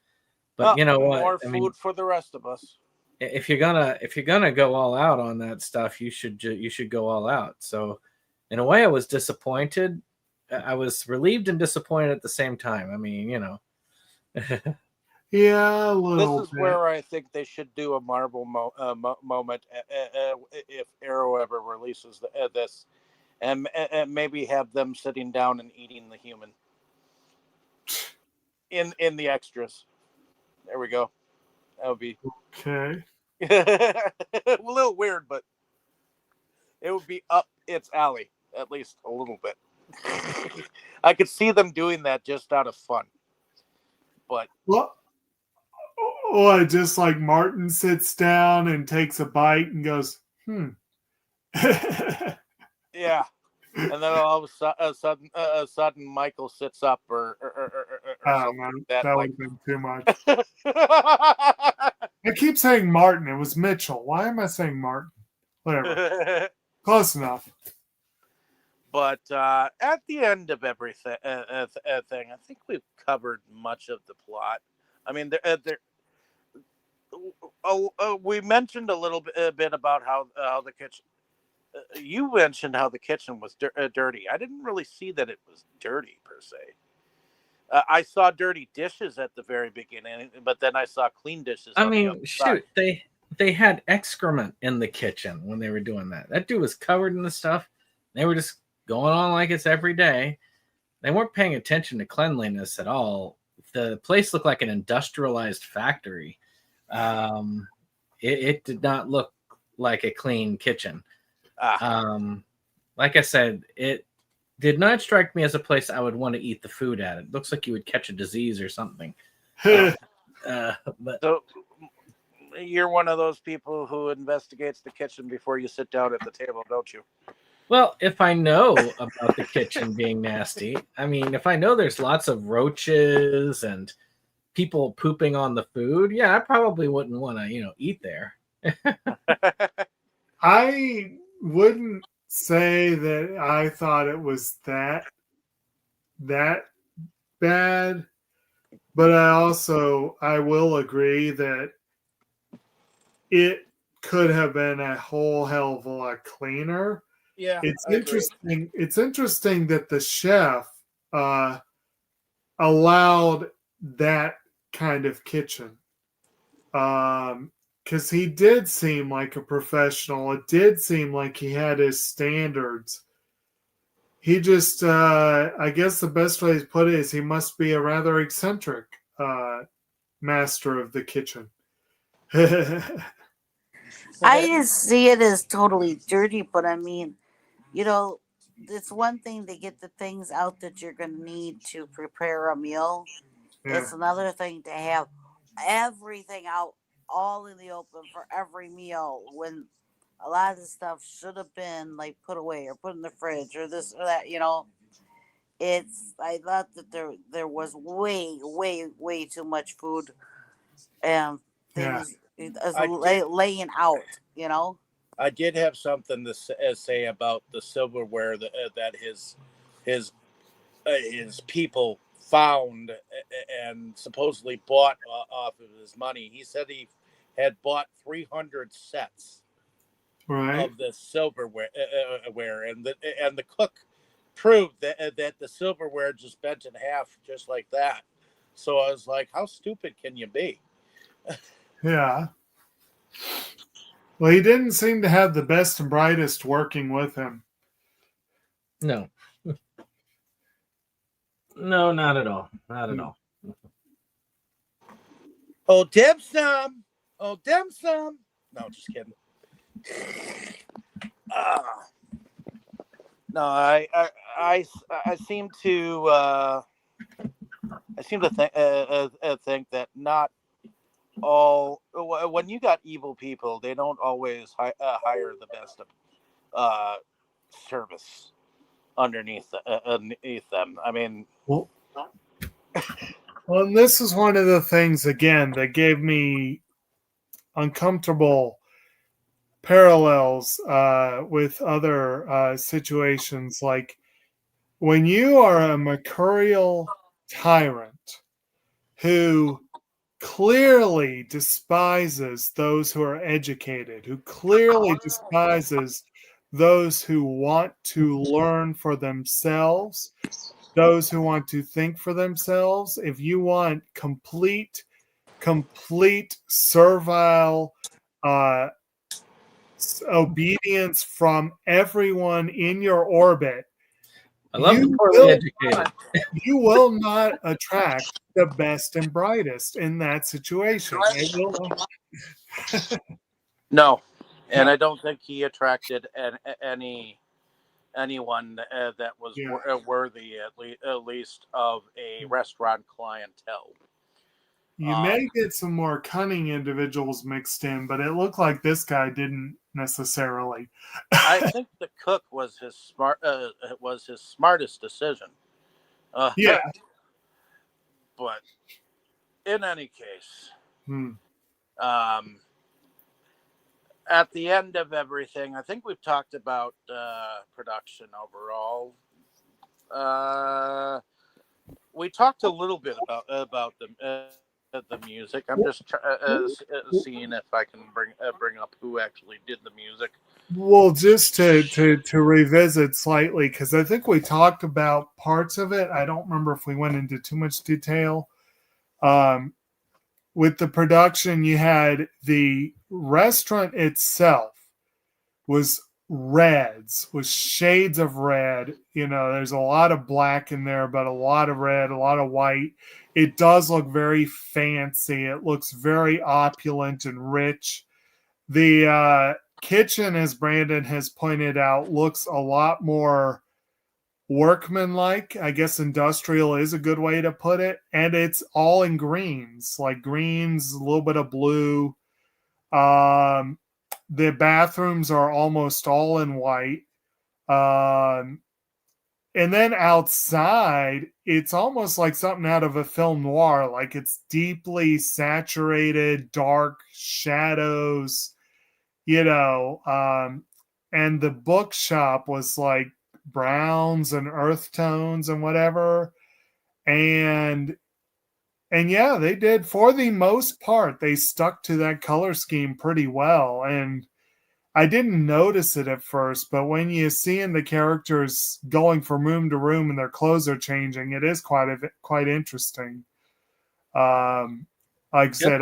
Speaker 5: But you know what?
Speaker 2: More food for the rest of us.
Speaker 5: If you're gonna go all out on that stuff, you should go all out. So, in a way, I was disappointed. I was relieved and disappointed at the same time. I mean,
Speaker 3: Yeah, a little.
Speaker 2: This is where I think they should do a Marvel moment if Arrow ever releases this, and maybe have them sitting down and eating the human in the extras. There we go. That would be
Speaker 3: okay.
Speaker 2: A little weird, but it would be up its alley at least a little bit. I could see them doing that just out of fun, but
Speaker 3: just like Martin sits down and takes a bite and goes,
Speaker 2: yeah, and then all of a sudden Michael sits up or something like that.
Speaker 3: That would have been too much. I keep saying Martin. It was Mitchell. Why am I saying Martin? Whatever. Close enough.
Speaker 2: But at the end of everything, thing, I think we've covered much of the plot. I mean, we mentioned a little bit about how the kitchen. You mentioned how the kitchen was dirty. I didn't really see that it was dirty per se. I saw dirty dishes at the very beginning, but then I saw clean dishes.
Speaker 5: I
Speaker 2: on the
Speaker 5: mean,
Speaker 2: other
Speaker 5: shoot,
Speaker 2: side.
Speaker 5: they had excrement in the kitchen when they were doing that. That dude was covered in the stuff. They were just going on like it's every day. They weren't paying attention to cleanliness at all. The place looked like an industrialized factory. It did not look like a clean kitchen. Like I said, it did not strike me as a place I would want to eat the food at. It looks like you would catch a disease or something. But
Speaker 2: So you're one of those people who investigates the kitchen before you sit down at the table, don't you?
Speaker 5: well, if I know about the kitchen being nasty, I mean, if I know there's lots of roaches and people pooping on the food, yeah, I probably wouldn't want to, eat there.
Speaker 3: I wouldn't say that I thought it was that bad, but I will agree that it could have been a whole hell of a lot cleaner.
Speaker 2: Yeah,
Speaker 3: It's
Speaker 2: I agree.
Speaker 3: interesting. It's interesting that the chef allowed that kind of kitchen, because he did seem like a professional. It did seem like he had his standards. He just, I guess the best way to put it is he must be a rather eccentric master of the kitchen.
Speaker 4: I didn't see it as totally dirty, but I mean, it's one thing to get the things out that you're going to need to prepare a meal.
Speaker 3: Yeah.
Speaker 4: It's another thing to have everything out all in the open for every meal when a lot of the stuff should have been like put away or put in the fridge or this or that. I thought that there was way too much food and
Speaker 3: Yeah.
Speaker 4: things laying out.
Speaker 2: I did have something to say about the silverware that his people found and supposedly bought off of his money. He said he had bought 300 sets
Speaker 3: Right.
Speaker 2: of the silverware, and the cook proved that the silverware just bent in half just like that. So I was like, how stupid can you be?
Speaker 3: Yeah. Well, he didn't seem to have the best and brightest working with him.
Speaker 5: No. No, not at all. Not at all.
Speaker 2: Oh, dim sum. Oh, dim sum. No, just kidding. No, I seem to think that not all, when you got evil people, they don't always hire the best of service underneath them. I mean,
Speaker 3: Well, and this is one of the things again that gave me uncomfortable parallels with other situations. Like when you are a mercurial tyrant who clearly despises those who are educated, who clearly despises those who want to learn for themselves, those who want to think for themselves. If you want complete servile obedience from everyone in your orbit,
Speaker 5: I love the poorly educated.
Speaker 3: You will not attract the best and brightest in that situation. It will not.
Speaker 2: no, and I don't think he attracted anyone that was worthy at least of a restaurant clientele.
Speaker 3: You may get some more cunning individuals mixed in, but it looked like this guy didn't necessarily.
Speaker 2: I think the cook was his smartest decision.
Speaker 3: Yeah.
Speaker 2: But in any case, at the end of everything, I think we've talked about production overall. We talked a little bit about the music. I'm just seeing if I can bring up who actually did the music.
Speaker 3: Well, just to revisit slightly, because I think we talked about parts of it. I don't remember if we went into too much detail. With the production, you had the restaurant itself was reds, was shades of red. There's a lot of black in there, but a lot of red, a lot of white. It does look very fancy. It looks very opulent and rich. The kitchen, as Brandon has pointed out, looks a lot more workmanlike. I guess industrial is a good way to put it. And it's all in greens, like greens, a little bit of blue. The bathrooms are almost all in white. And then outside, it's almost like something out of a film noir. Like it's deeply saturated, dark shadows, and the bookshop was like browns and earth tones and whatever. And yeah, they did, for the most part, they stuck to that color scheme pretty well. And I didn't notice it at first, but when you see the characters going from room to room and their clothes are changing, it is quite interesting. Like I said,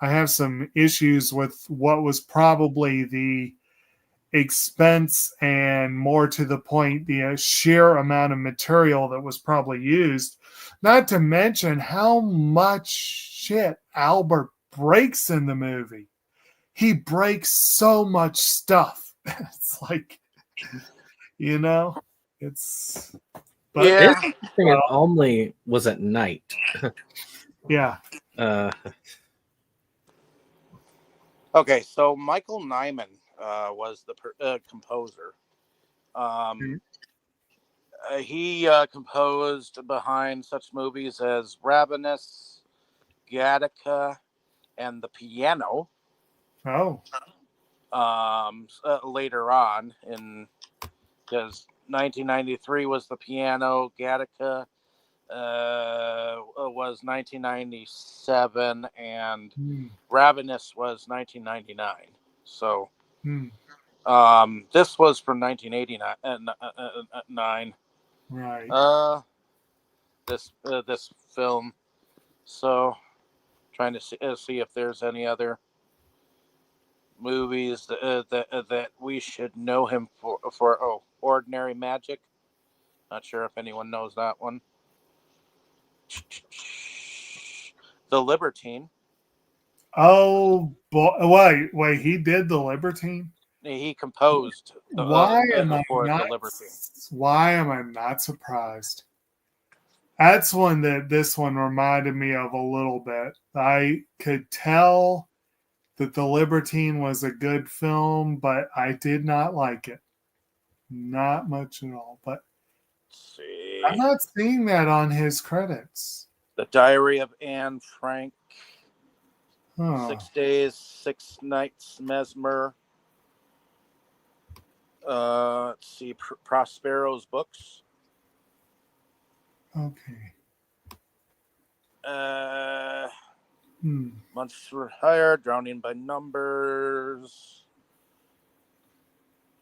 Speaker 3: I have some issues with what was probably the expense and, more to the point, the sheer amount of material that was probably used. Not to mention how much shit Albert breaks in the movie. He breaks so much stuff. It's like, it's.
Speaker 5: But yeah. It only was at night.
Speaker 3: Yeah.
Speaker 2: Okay, so Michael Nyman was the composer. He composed behind such movies as Ravenous, Gattaca, and The Piano.
Speaker 3: Oh.
Speaker 2: Later on, because 1993 was The Piano, Gattaca was 1997, and Ravenous was 1999. So this was from 1989.
Speaker 3: Right.
Speaker 2: This film. So trying to see if there's any other movies that we should know him for. Oh, Ordinary Magic. Not sure if anyone knows that one. The Libertine.
Speaker 3: Oh boy! Wait! He did The Libertine.
Speaker 2: He composed.
Speaker 3: Why am I not surprised? That's one that this one reminded me of a little bit. I could tell that The Libertine was a good film, but I did not like it. Not much at all. But I'm not seeing that on his credits.
Speaker 2: The Diary of Anne Frank. 6 Days, 6 Nights, Mesmer. Let's see, Prospero's Books.
Speaker 3: Okay.
Speaker 2: Months for Hire, Drowning by Numbers.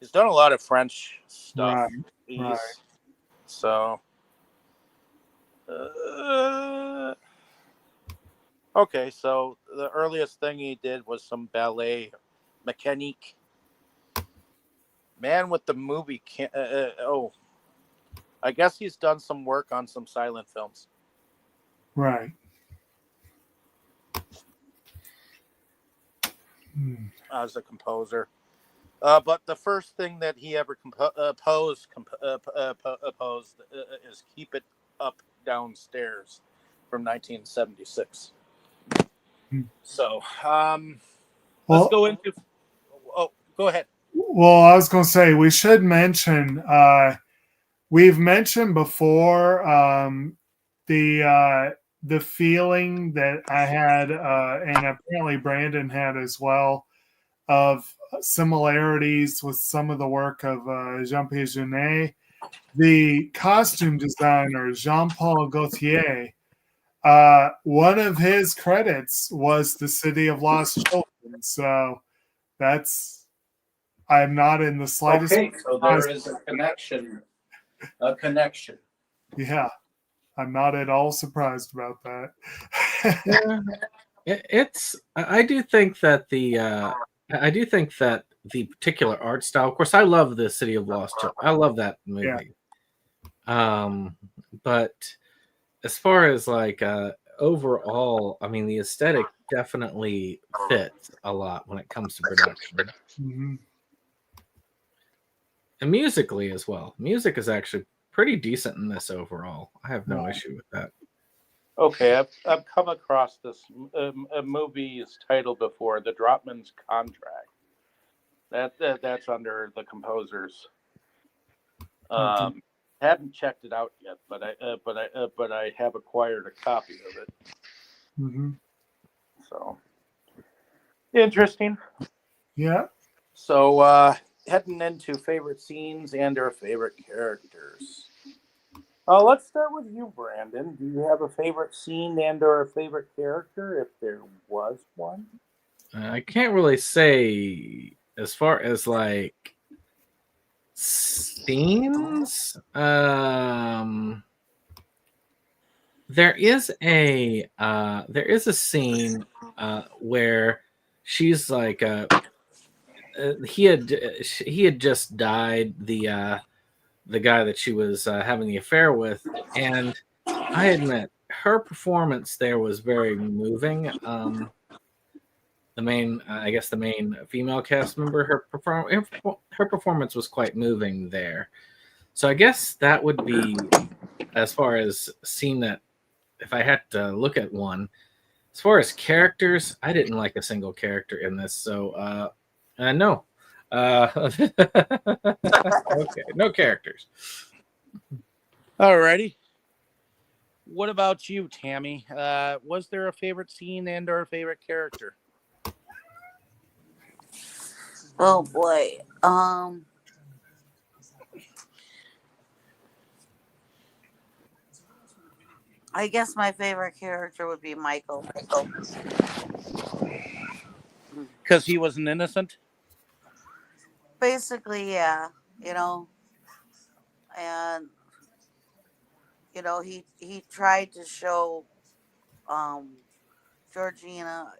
Speaker 2: He's done a lot of French stuff.
Speaker 3: Right.
Speaker 2: So, okay, so the earliest thing he did was some ballet mécanique. Man with the movie I guess he's done some work on some silent films.
Speaker 3: Right.
Speaker 2: As a composer. But the first thing that he ever composed is Keep It Up Downstairs from 1976. So, let's go into... Oh, go ahead.
Speaker 3: Well, I was going to say, we should mention, we've mentioned before the feeling that I had, and apparently Brandon had as well, of similarities with some of the work of Jean-Pierre Jeunet. The costume designer, Jean-Paul Gaultier, one of his credits was The City of Lost Children. So I'm not in the slightest.
Speaker 2: Okay, so there is a connection. A connection.
Speaker 3: Yeah, I'm not at all surprised about that.
Speaker 5: I do think that the particular art style. Of course, I love The City of Lost Children. I love that movie. Yeah. But as far as like overall, I mean, the aesthetic definitely fits a lot when it comes to production.
Speaker 3: Mm-hmm.
Speaker 5: And musically as well. Music is actually pretty decent in this overall. I have no issue with that.
Speaker 2: Okay, I've come across this movie's title before, The Dropman's Contract. That's under the composers. Haven't checked it out yet, but I have acquired a copy of it.
Speaker 3: Mm-hmm.
Speaker 2: So interesting.
Speaker 3: Yeah.
Speaker 2: So heading into favorite scenes and or favorite characters. Let's start with you, Brandon. Do you have a favorite scene and or a favorite character, if there was one?
Speaker 5: I can't really say as far as like scenes. There is a scene where she's like he had just died, the guy that she was having the affair with, and I admit her performance there was very moving. The main female cast member, her performance was quite moving there. So I guess that would be, as far as scene that, if I had to look at one. As far as characters, I didn't like a single character in this, so no. Okay, no characters.
Speaker 2: Alrighty. What about you, Tammy? Was there a favorite scene and or a favorite character?
Speaker 4: Oh boy. I guess my favorite character would be Michael.
Speaker 2: Because he was an innocent?
Speaker 4: Basically, yeah. And he tried to show Georgina,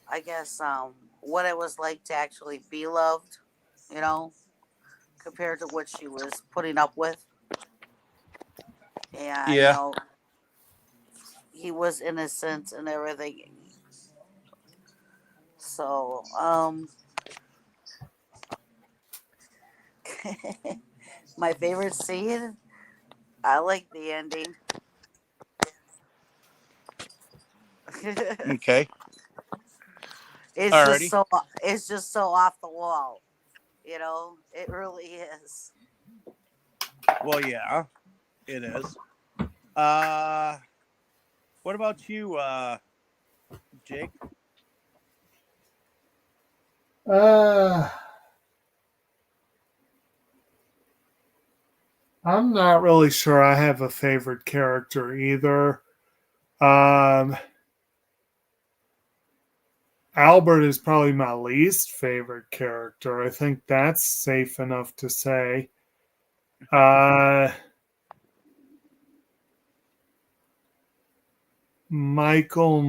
Speaker 4: I guess what it was like to actually be loved, compared to what she was putting up with. And
Speaker 2: Yeah.
Speaker 4: He was innocent and everything. So my favorite scene, I like the ending.
Speaker 2: Okay.
Speaker 4: It's just so off the wall. It really is.
Speaker 2: Well, yeah, it is. What about you, Jake?
Speaker 3: I'm not really sure I have a favorite character either. Albert is probably my least favorite character. I think that's safe enough to say. Michael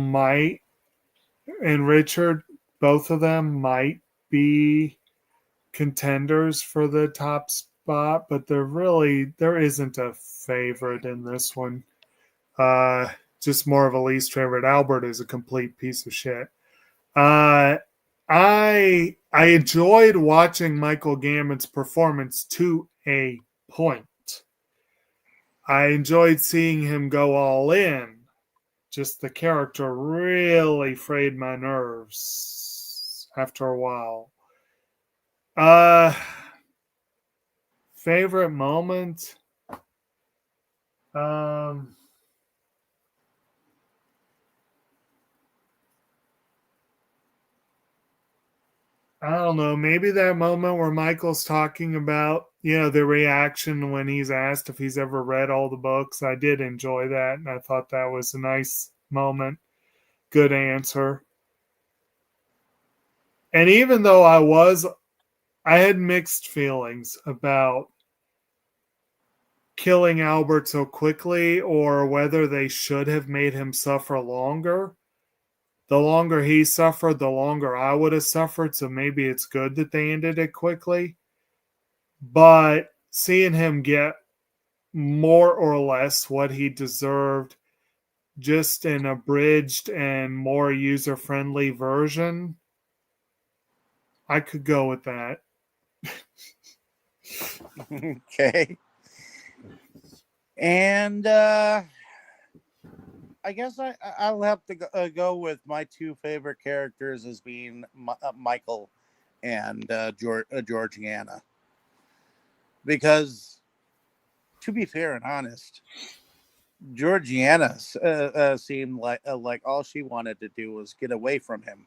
Speaker 3: and Richard, both of them might be contenders for the top spot, but there isn't a favorite in this one. Just more of a least favorite. Albert is a complete piece of shit. I enjoyed watching Michael Gammon's performance to a point. I enjoyed seeing him go all in. Just the character really frayed my nerves after a while. Favorite moment? I don't know, maybe that moment where Michael's talking about, the reaction when he's asked if he's ever read all the books. I did enjoy that, and I thought that was a nice moment. Good answer. And even though I had mixed feelings about killing Albert so quickly or whether they should have made him suffer longer. The longer he suffered, the longer I would have suffered. So maybe it's good that they ended it quickly. But seeing him get more or less what he deserved, just an abridged and more user-friendly version, I could go with that.
Speaker 9: Okay. And I guess I'll have to go with my two favorite characters as being Michael and Georgiana. Because, to be fair and honest, Georgiana seemed like all she wanted to do was get away from him.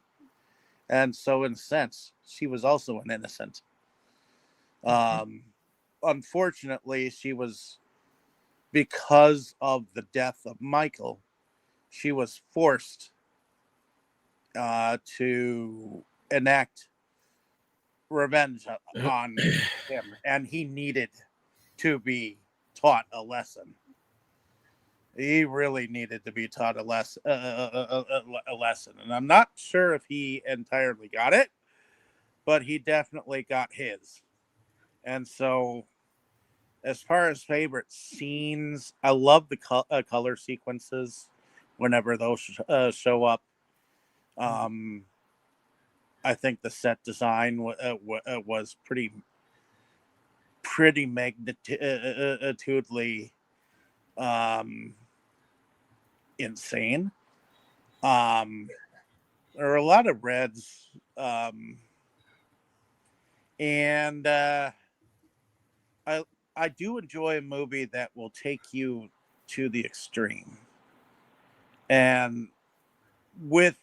Speaker 9: And so, in a sense, she was also an innocent. Unfortunately, because of the death of Michael, she was forced to enact revenge on him, and he needed to be taught a lesson. He really needed to be taught a lesson, and I'm not sure if he entirely got it, but he definitely got his. And so, as far as favorite scenes, I love the color sequences whenever those show up. I think the set design was pretty magnitudely insane. There are a lot of reds, and I do enjoy a movie that will take you to the extreme, and with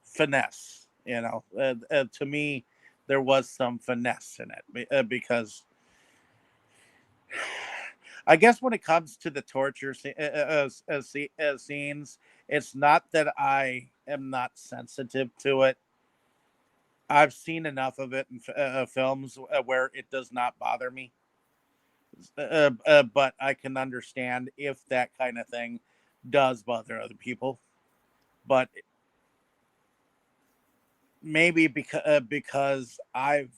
Speaker 9: finesse. To me, there was some finesse in it because I guess when it comes to the torture scenes, it's not that I am not sensitive to it. I've seen enough of it in films where it does not bother me. But I can understand if that kind of thing does bother other people. But maybe because I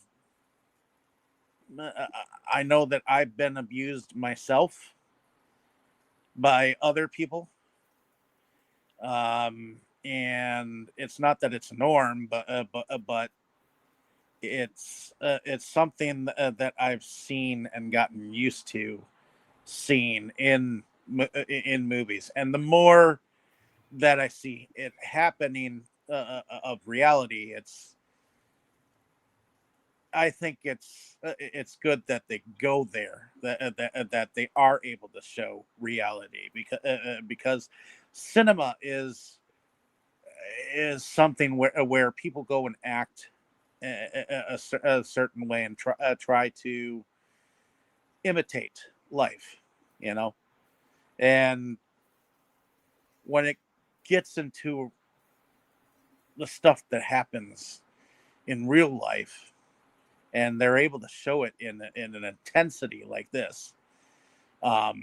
Speaker 9: know that I've been abused myself by other people, and it's not that it's a norm, but it's something that I've seen and gotten used to seeing in movies, and the more that I see it happening of reality, I think it's good that they go there, that they are able to show reality, because cinema is something where people go and act a certain way and try to imitate life, and when it gets into the stuff that happens in real life, and they're able to show it in an intensity like this, I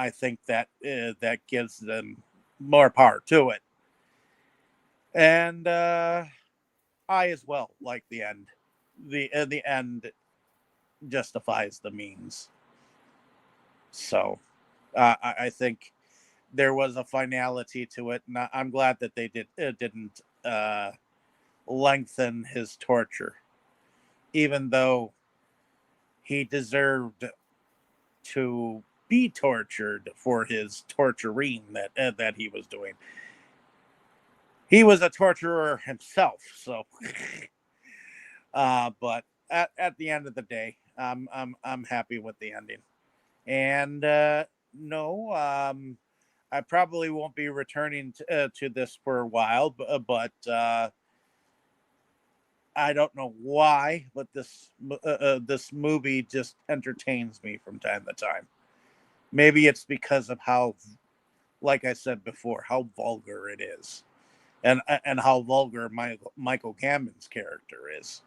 Speaker 9: think that that gives them more power to it. And I as well like the end. The end justifies the means. So I think there was a finality to it, and I'm glad that they didn't lengthen his torture, even though he deserved to be tortured for his torturing that he was doing. He was a torturer himself, so. But at the end of the day, I'm happy with the ending, and no, I probably won't be returning to this for a while, but I don't know why, but this movie just entertains me from time to time. Maybe it's because of how, like I said before, how vulgar it is, and how vulgar Michael Gambon's character is.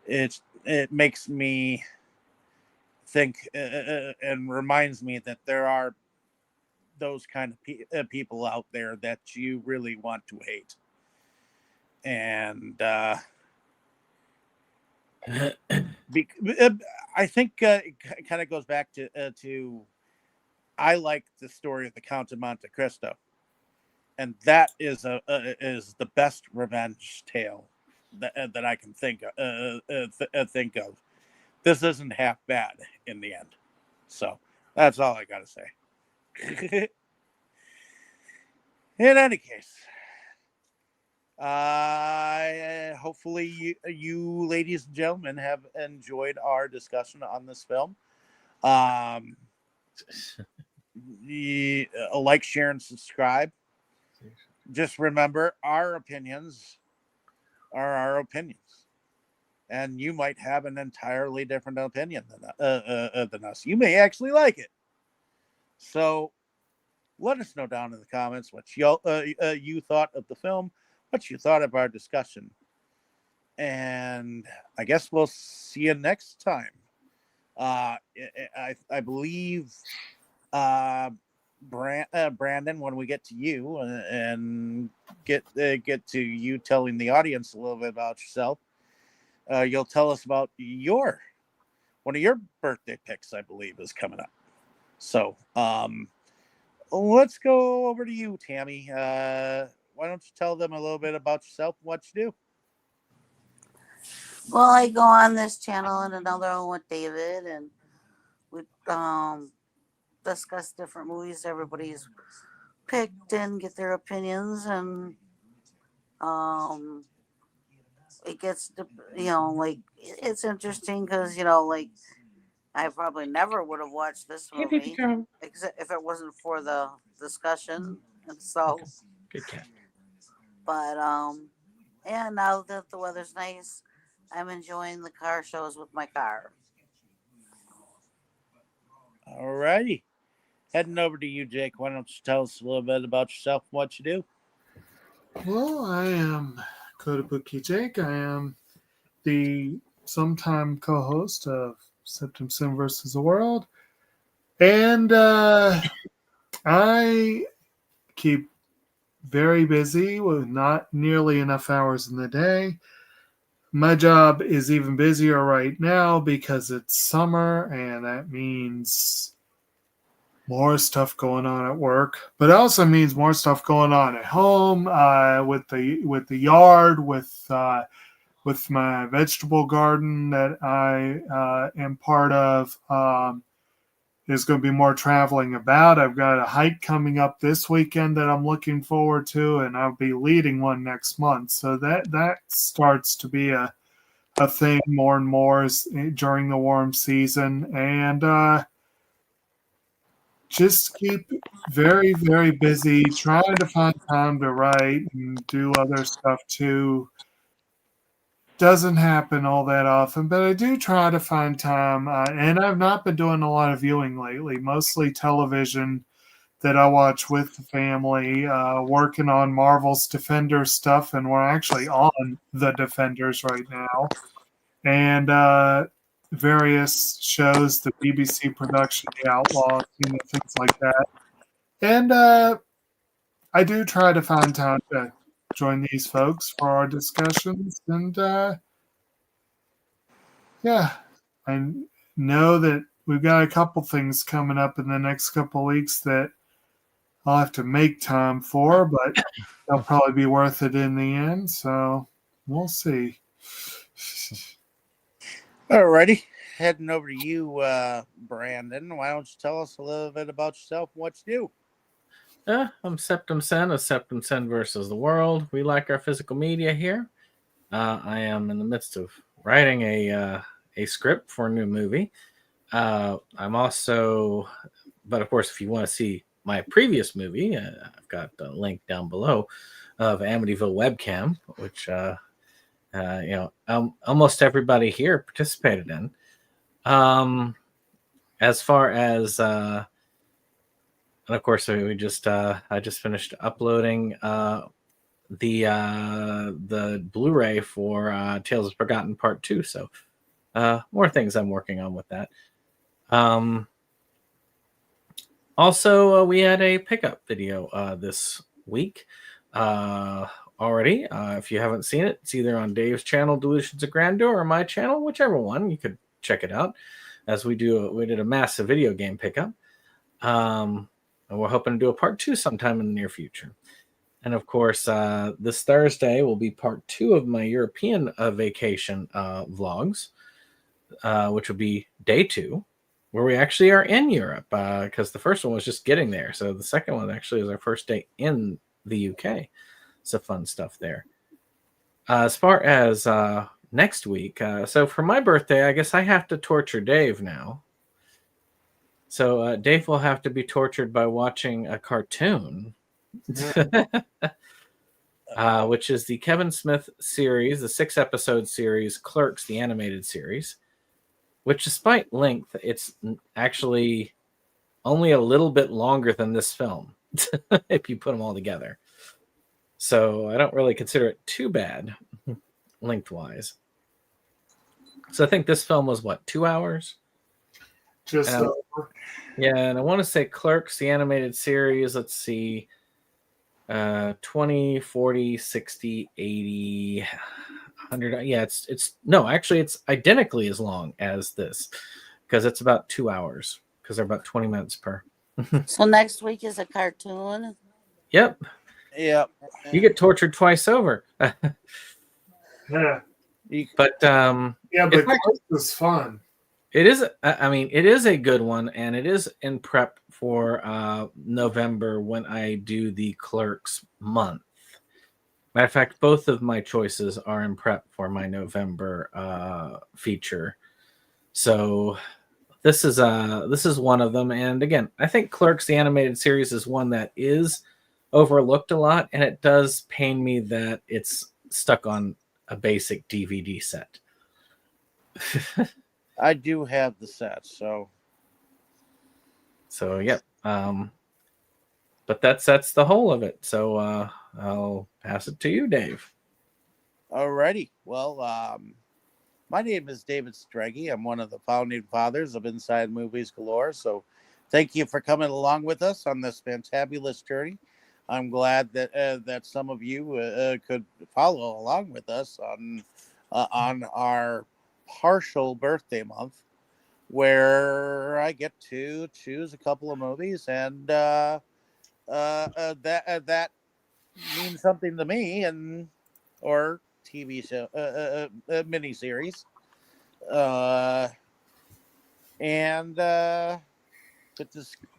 Speaker 9: It makes me think and reminds me that there are those kind of people out there that you really want to hate, and I think it kind of goes back to I like the story of the Count of Monte Cristo, and that is is the best revenge tale that I can think think of. This isn't half bad in the end, so that's all I gotta say. In any case, hopefully you ladies and gentlemen have enjoyed our discussion on this film. Like, share, and subscribe. Just remember, our opinions are our opinions, and you might have an entirely different opinion than us. You may actually like it. So let us know down in the comments what you thought of the film, what you thought of our discussion. And I guess we'll see you next time. I believe Brandon, when we get to you and get to you telling the audience a little bit about yourself, you'll tell us about one of your birthday picks, I believe, is coming up. So let's go over to you, Tammy. Why don't you tell them a little bit about yourself and what you do?
Speaker 4: Well, I go on this channel and another one with David, and we discuss different movies everybody's picked and get their opinions, and it gets to, like, it's interesting because, like, I probably never would have watched this movie except if it wasn't for the discussion. And so,
Speaker 5: Good cat.
Speaker 4: But yeah, now that the weather's nice, I'm enjoying the car shows with my car.
Speaker 9: All righty. Heading over to you, Jake. Why don't you tell us a little bit about yourself and what you do?
Speaker 3: Well, I am Kotobukijake. I am the sometime co-host of SeptumSin versus the World. And I keep very busy with not nearly enough hours in the day. My job is even busier right now because it's summer, and that means more stuff going on at work, but it also means more stuff going on at home, with the yard, with my vegetable garden that I am part of. There's going to be more traveling about. I've got a hike coming up this weekend that I'm looking forward to, and I'll be leading one next month. So that starts to be a thing more and more during the warm season, and just keep very, very busy trying to find time to write and do other stuff too. Doesn't happen all that often, but I do try to find time. And I've not been doing a lot of viewing lately, mostly television that I watch with the family, working on Marvel's Defenders stuff. And we're actually on the Defenders right now. And various shows, the BBC production, The Outlaws, things like that. And I do try to find time to join these folks for our discussions. And yeah, I know that we've got a couple things coming up in the next couple weeks that I'll have to make time for, but they'll probably be worth it in the end. So we'll see.
Speaker 9: Alrighty, heading over to you, Brandon. Why don't you tell us a little bit about yourself and what you do?
Speaker 5: I'm SeptumSin of SeptumSin versus the World. We like our physical media here. I am in the midst of writing a script for a new movie. I'm also, but of course, if you want to see my previous movie, I've got a link down below of Amityville Webcam, which almost everybody here participated in. As far as and of course we just I just finished uploading the Blu-ray for Tales of Forgotten Part 2. So more things I'm working on with that. Also, we had a pickup video this week already. If you haven't seen it, it's either on Dave's channel, Delusions of Grandeur, or my channel, whichever one. You could check it out. As we did a massive video game pickup. And we're hoping to do a part 2 sometime in the near future. And of course, this Thursday will be part 2 of my European vacation vlogs, which will be day 2, where we actually are in Europe, because the first one was just getting there. So the second one actually is our first day in the UK. So fun stuff there. As far as next week, so for my birthday, I guess I have to torture Dave now. So Dave will have to be tortured by watching a cartoon, which is the Kevin Smith series, the 6-episode series, Clerks, the animated series, which despite length, it's actually only a little bit longer than this film, if you put them all together. So I don't really consider it too bad lengthwise. So I think this film was, 2 hours?
Speaker 3: Just over.
Speaker 5: Yeah, and I want to say Clerks, the animated series, let's see, 20, 40, 60, 80, 100. Yeah, it's identically as long as this, because it's about 2 hours, because they're about 20 minutes per.
Speaker 4: So next week is a cartoon?
Speaker 5: Yep.
Speaker 9: Yep.
Speaker 5: You get tortured twice over.
Speaker 3: Yeah.
Speaker 5: But
Speaker 3: yeah, but Clerks is fun.
Speaker 5: It is. I mean, it is a good one, and it is in prep for November when I do the Clerks month. Matter of fact, both of my choices are in prep for my November feature. So this is one of them. And again, I think Clerks, the animated series, is one that is overlooked a lot, and it does pain me that it's stuck on a basic DVD set.
Speaker 9: I do have the set, so
Speaker 5: yep. But that's the whole of it. So I'll pass it to you, Dave.
Speaker 9: Alrighty. Well, my name is David Strege. I'm one of the founding fathers of Inside Movies Galore. So thank you for coming along with us on this fantabulous journey. I'm glad that some of you could follow along with us on our partial birthday month, where I get to choose a couple of movies, and that means something to me, and or TV show, miniseries, and to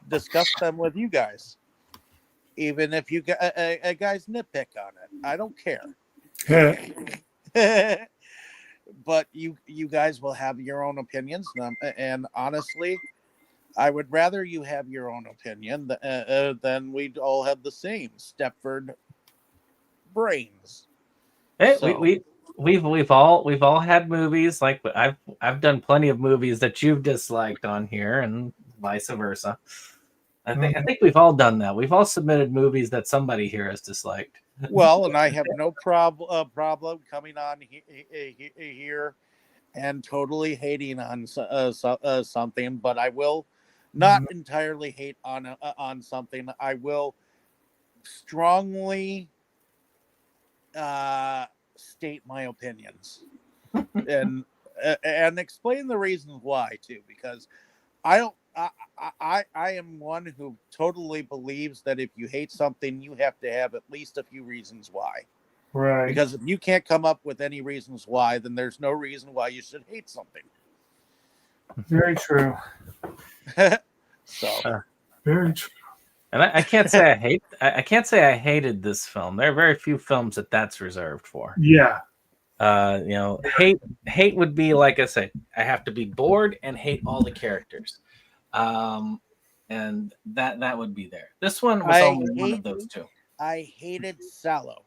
Speaker 9: discuss them with you guys. Even if you guys nitpick on it, I don't care. But you guys will have your own opinions, and honestly, I would rather you have your own opinion than we'd all have the same Stepford brains.
Speaker 5: Hey,
Speaker 9: So,
Speaker 5: we've all had movies, like I've done plenty of movies that you've disliked on here, and vice versa. I think we've all done that. We've all submitted movies that somebody here has disliked.
Speaker 9: well, and I have no problem coming on here and totally hating on something, but I will not entirely hate on something. I will strongly state my opinions and explain the reasons why too, because I am one who totally believes that if you hate something, you have to have at least a few reasons why.
Speaker 3: Right.
Speaker 9: Because if you can't come up with any reasons why, then there's no reason why you should hate something.
Speaker 3: Very true.
Speaker 9: So
Speaker 3: very true.
Speaker 5: And I can't say I can't say I hated this film. There are very few films that's reserved for.
Speaker 3: Yeah.
Speaker 5: Hate would be, like I said, I have to be bored and hate all the characters. And that would be there. This one was only one of those two.
Speaker 9: I hated Sallow.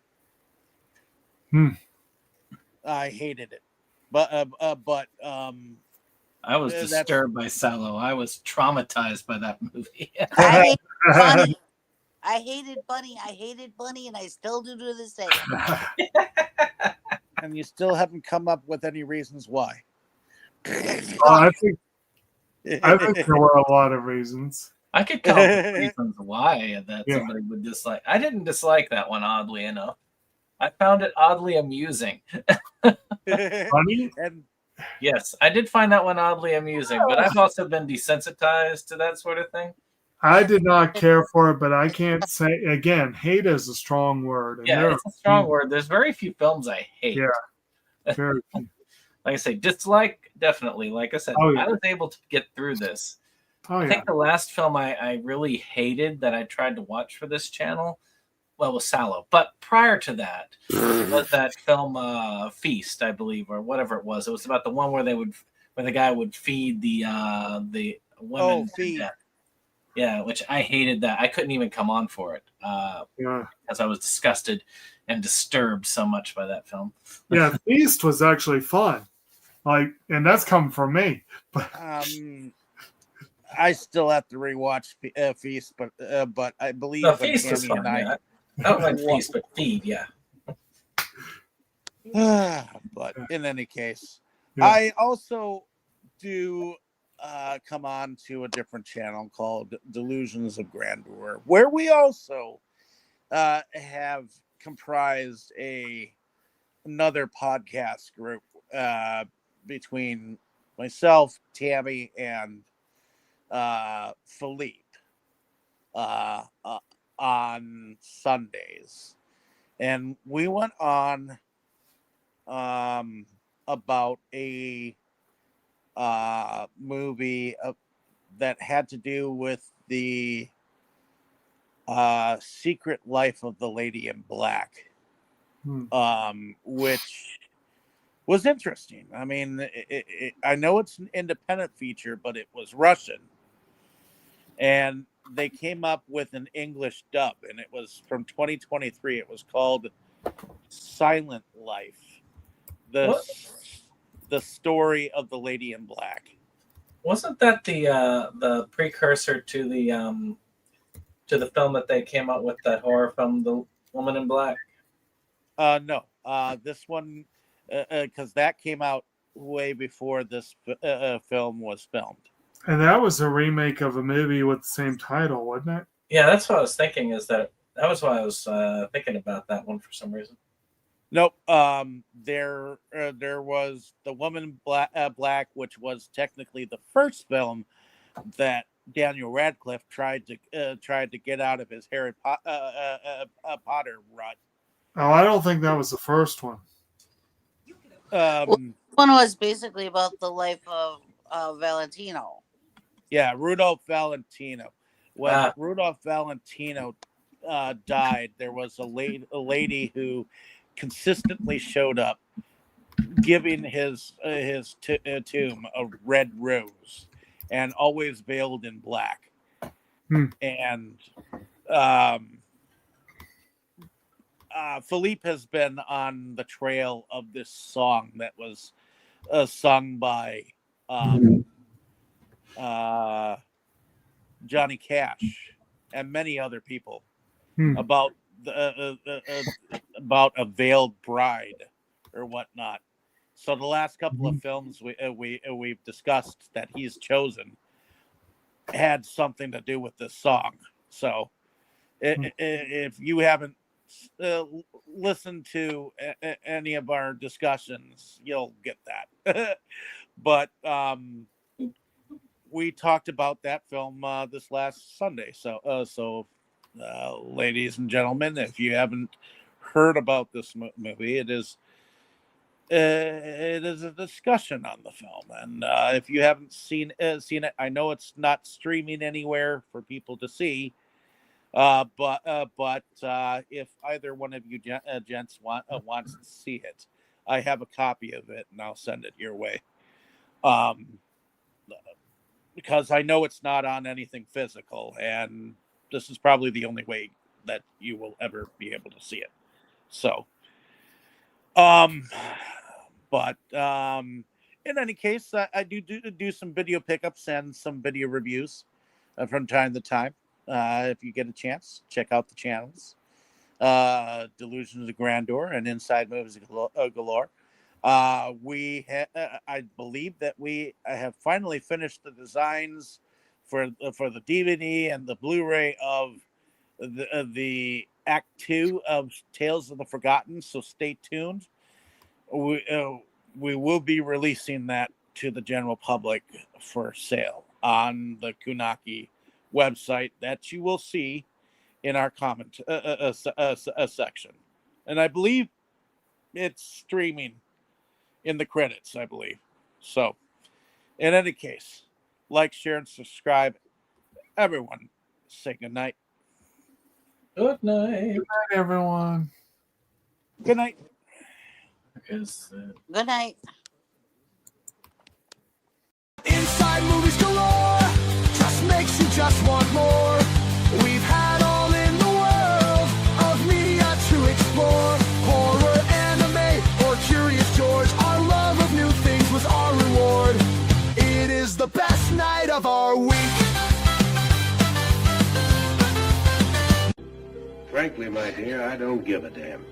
Speaker 9: I hated it, but
Speaker 5: I was
Speaker 9: that's
Speaker 5: disturbed by Sallow. I was traumatized by that movie.
Speaker 4: I hate Bunny. I hated Bunny. I hated Bunny, and I still do to this day.
Speaker 9: and you still haven't come up with any reasons why.
Speaker 3: I think there were a lot of reasons.
Speaker 5: I could come up with reasons why that somebody would dislike. I didn't dislike that one, oddly enough. I found it oddly amusing.
Speaker 3: Funny?
Speaker 9: And
Speaker 5: yes, I did find that one oddly amusing, but I've also been desensitized to that sort of thing.
Speaker 3: I did not care for it, but I can't say, again, hate is a strong word. And
Speaker 5: Yeah, it's a strong word. There's very few films I hate.
Speaker 3: Yeah, very few.
Speaker 5: Like I say, dislike, definitely. Like I said, I was able to get through this. I think the last film I really hated that I tried to watch for this channel, was Sallow. But prior to that was that film Feast, I believe, or whatever it was. It was about the one where the guy would feed the women.
Speaker 9: Feed.
Speaker 5: Yeah, which I hated that. I couldn't even come on for it because I was disgusted and disturbed so much by that film.
Speaker 3: Yeah, Feast was actually fun. And that's coming from me. But
Speaker 9: I still have to rewatch Feast, but I believe
Speaker 5: no, Feast was fun. I don't like Feast, but Feed, yeah.
Speaker 9: But in any case, I also do come on to a different channel called Delusions of Grandeur, where we also have comprised another podcast group between myself, Tammy, and Philippe on Sundays. And we went on about a movie that had to do with the Secret Life of the Lady in Black, which was interesting. I mean, I know it's an independent feature, but it was Russian. And they came up with an English dub, and it was from 2023. It was called Silent Life. The story of the Lady in Black.
Speaker 5: Wasn't that the precursor to the film that they came out with, that horror film, The Woman in Black?
Speaker 9: No. This one, because that came out way before this film was filmed.
Speaker 3: And that was a remake of a movie with the same title, wasn't it?
Speaker 5: Yeah, that's what I was thinking. That was why I was thinking about that one for some reason.
Speaker 9: Nope. There was The Woman Black, which was technically the first film that Daniel Radcliffe tried to get out of his Harry Potter rut.
Speaker 3: Oh, I don't think that was the first one.
Speaker 4: One was basically about the life of Valentino.
Speaker 9: Yeah, Rudolph Valentino. When Rudolph Valentino died, there was a lady who consistently showed up, giving his tomb a red rose, and always veiled in black. And Philippe has been on the trail of this song that was sung by Johnny Cash and many other people about about a veiled bride or whatnot. So the last couple of films we've discussed that he's chosen had something to do with this song. So if you haven't listened to any of our discussions, you'll get that. But we talked about that film this last Sunday. So ladies and gentlemen, if you haven't heard about this movie, it is a discussion on the film. And if you haven't seen it, I know it's not streaming anywhere for people to see. But if either one of you gents wants to see it, I have a copy of it, and I'll send it your way. Because I know it's not on anything physical, and this is probably the only way that you will ever be able to see it. So, But in any case, I do some video pickups and some video reviews from time to time. If you get a chance, check out the channels. Delusions of Grandeur and Inside Movies Galore. I believe that we have finally finished the designs for the DVD and the Blu-ray of the Act 2 of Tales of the Forgotten. So stay tuned. We will be releasing that to the general public for sale on the Kunaki website that you will see in our comment section. And I believe it's streaming in the credits, I believe. So, in any case, like, share, and subscribe. Everyone, say good night.
Speaker 5: Good night.
Speaker 3: Good night, everyone.
Speaker 9: Good night.
Speaker 4: Good night.
Speaker 10: Inside Movies Galore just makes you just want more. We've had all in the world of media to explore. Horror, anime, or Curious George. Our love of new things was our reward. It is the best night of our week.
Speaker 11: Frankly, my dear, I don't give a damn.